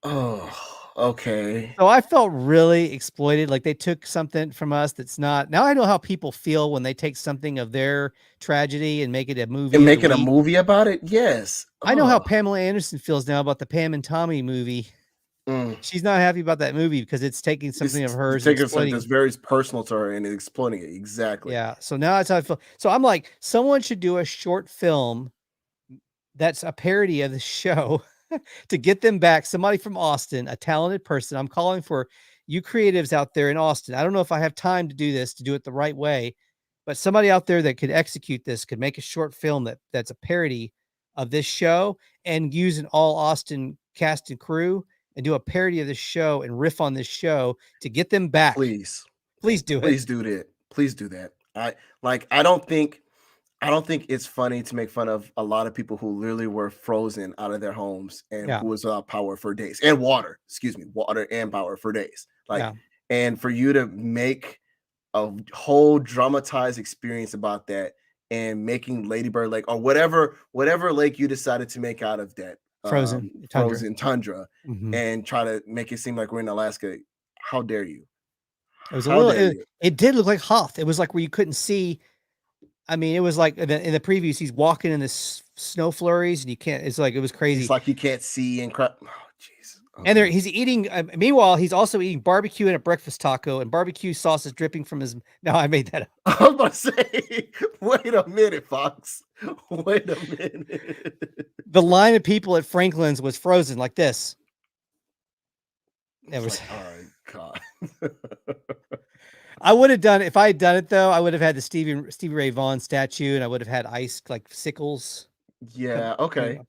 Oh, okay. So I felt really exploited. Like they took something from us that's not. Now I know how people feel when they take something of their tragedy and make it a movie. And make it a movie about it? Yes. I know how Pamela Anderson feels now about the Pam and Tommy movie. She's not happy about that movie because it's taking something of hers. Taking something that's very personal to her and exploiting it. Exactly. Yeah. So now that's how I feel. So I'm like, someone should do a short film that's a parody of the show. To get them back, somebody from Austin, a talented person. I'm calling for you creatives out there in Austin. I don't know if I have time to do this, to do it the right way, but somebody out there that could execute this, could make a short film that's a parody of this show and use an all Austin cast and crew and do a parody of this show and riff on this show to get them back. Please do it. Please do that. Please do that. I don't think it's funny to make fun of a lot of people who literally were frozen out of their homes and who was without power for days and water and power for days. And for you to make a whole dramatized experience about that and making Lady Bird Lake or whatever lake you decided to make out of that frozen tundra and try to make it seem like we're in Alaska. How dare you? It was it did look like Hoth. It was like where you couldn't see. I mean, it was like in the previews, he's walking in the snow flurries and you can't, it's like, it was crazy. It's like you can't see and crap. Oh, jeez. And he's eating. Meanwhile, he's also eating barbecue and a breakfast taco, and barbecue sauce is dripping from his. No, I made that up. I was about to say, wait a minute, Fox. Wait a minute. The line of people at Franklin's was frozen like this. It was. Like, oh God. I would have done if I had done it though. I would have had the Stevie Ray Vaughan statue, and I would have had ice like sickles. Yeah. Okay.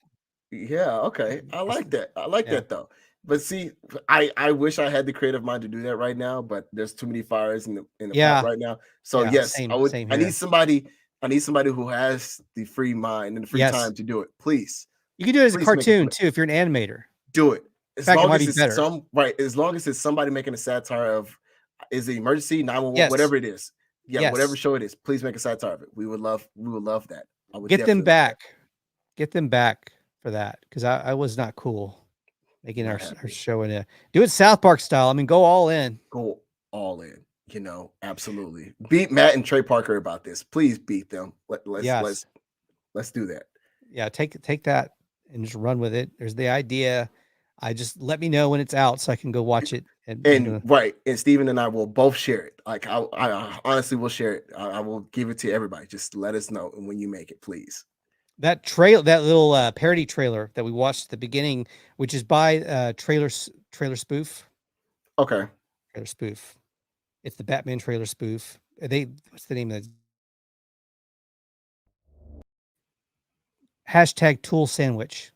Yeah. Okay. I like that. I like that though. But see, I wish I had the creative mind to do that right now, but there's too many fires in the pot right now. So yes, I would. I need somebody. I need somebody who has the free mind and the free time to do it. Please. You can do it as a cartoon too if you're an animator. Do it. As long as it's as long as it's somebody making a satire of is the emergency 911, whatever it is. Yeah, whatever show it is. Please make a satire of it. We would love that. I would get them back. Get them back for that because I was not cool. Making our show in do it South Park style. I mean, go all in. Go all in. You know, absolutely. Beat Matt and Trey Parker about this. Please beat them. Let's do that. Yeah, take that and just run with it. There's the idea. I just let me know when it's out so I can go watch it. And right. And Steven and I will both share it. Like I honestly will share it. I will give it to everybody. Just let us know when you make it, please. That little parody trailer that we watched at the beginning, which is by trailer spoof. Okay. Trailer spoof. It's the Batman trailer spoof. What's the name of it? #Tool Sandwich.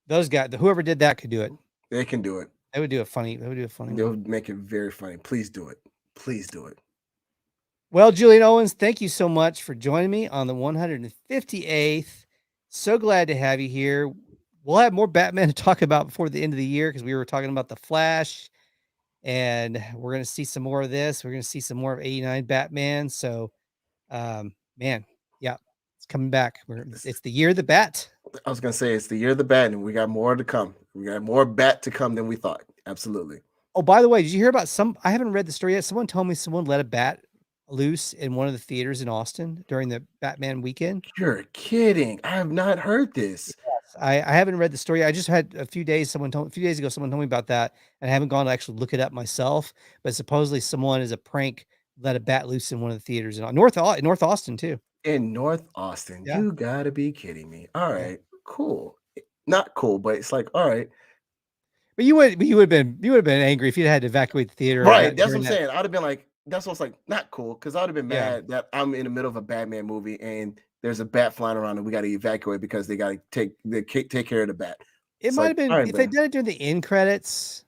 Those guys, whoever did that could do it. They can do it. They would do it funny. They would make it very funny. Please do it. Please do it. Well, Julien Owens, thank you so much for joining me on the 158th. So glad to have you here. We'll have more Batman to talk about before the end of the year because we were talking about The Flash, and we're going to see some more of this. We're going to see some more of 89 Batman. So, man, yeah, it's coming back. It's the year of the Bat. I was going to say it's the year of the Bat, and we got more to come. We got more Bat to come than we thought. Absolutely. Oh, by the way, did you hear about I haven't read the story yet. Someone told me someone let a bat loose in one of the theaters in Austin during the Batman weekend. You're kidding. I have not heard this. Yes, I haven't read the story. I just had a few days ago someone told me about that, and I haven't gone to actually look it up myself, but supposedly someone as a prank let a bat loose in one of the theaters in North Austin too. In North Austin. Yeah. You got to be kidding me. All right. Cool. Not cool, but it's like, all right. But you would have been angry if you had to evacuate the theater. Right. That's what I'm saying. I'd have been like, that's what's like not cool because I would have been mad that I'm in the middle of a Batman movie and there's a bat flying around and we got to evacuate because they got to take care of the bat. It might have been if they did it during the end credits.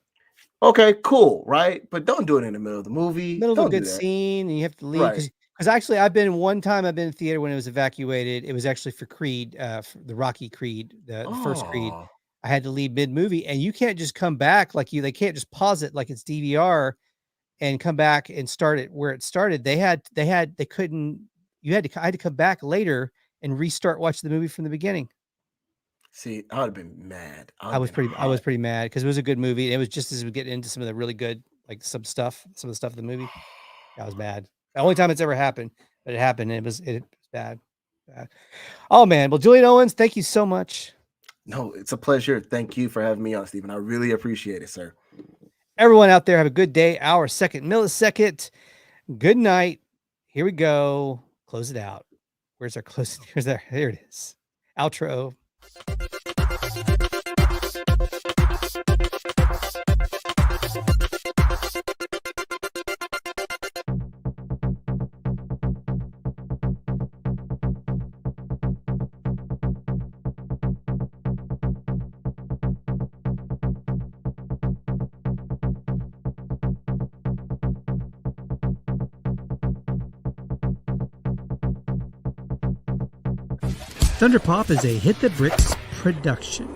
Okay, cool, right? But don't do it in the middle of the movie. Middle of a good scene, and you have to leave because actually I've been in the theater when it was evacuated. It was actually for Creed, for the Rocky Creed, the first Creed. I had to leave mid movie, and you can't just come back they can't just pause it like it's DVR. And come back and start it where it started. I had to come back later and restart watching the movie from the beginning. See, I would have been mad. I was pretty mad because it was a good movie. It was just as we get into some of the really good, like some of the stuff in the movie. I was mad. The only time it's ever happened, but it happened. And it was bad. Oh man. Well, Julien Owens, thank you so much. No, it's a pleasure. Thank you for having me on, Stephen. I really appreciate it, sir. Everyone out there, have a good day. Our second millisecond. Good night. Here we go. Close it out. Where's our close? There it is. Outro. Thunderpop is a Hit the Bricks production.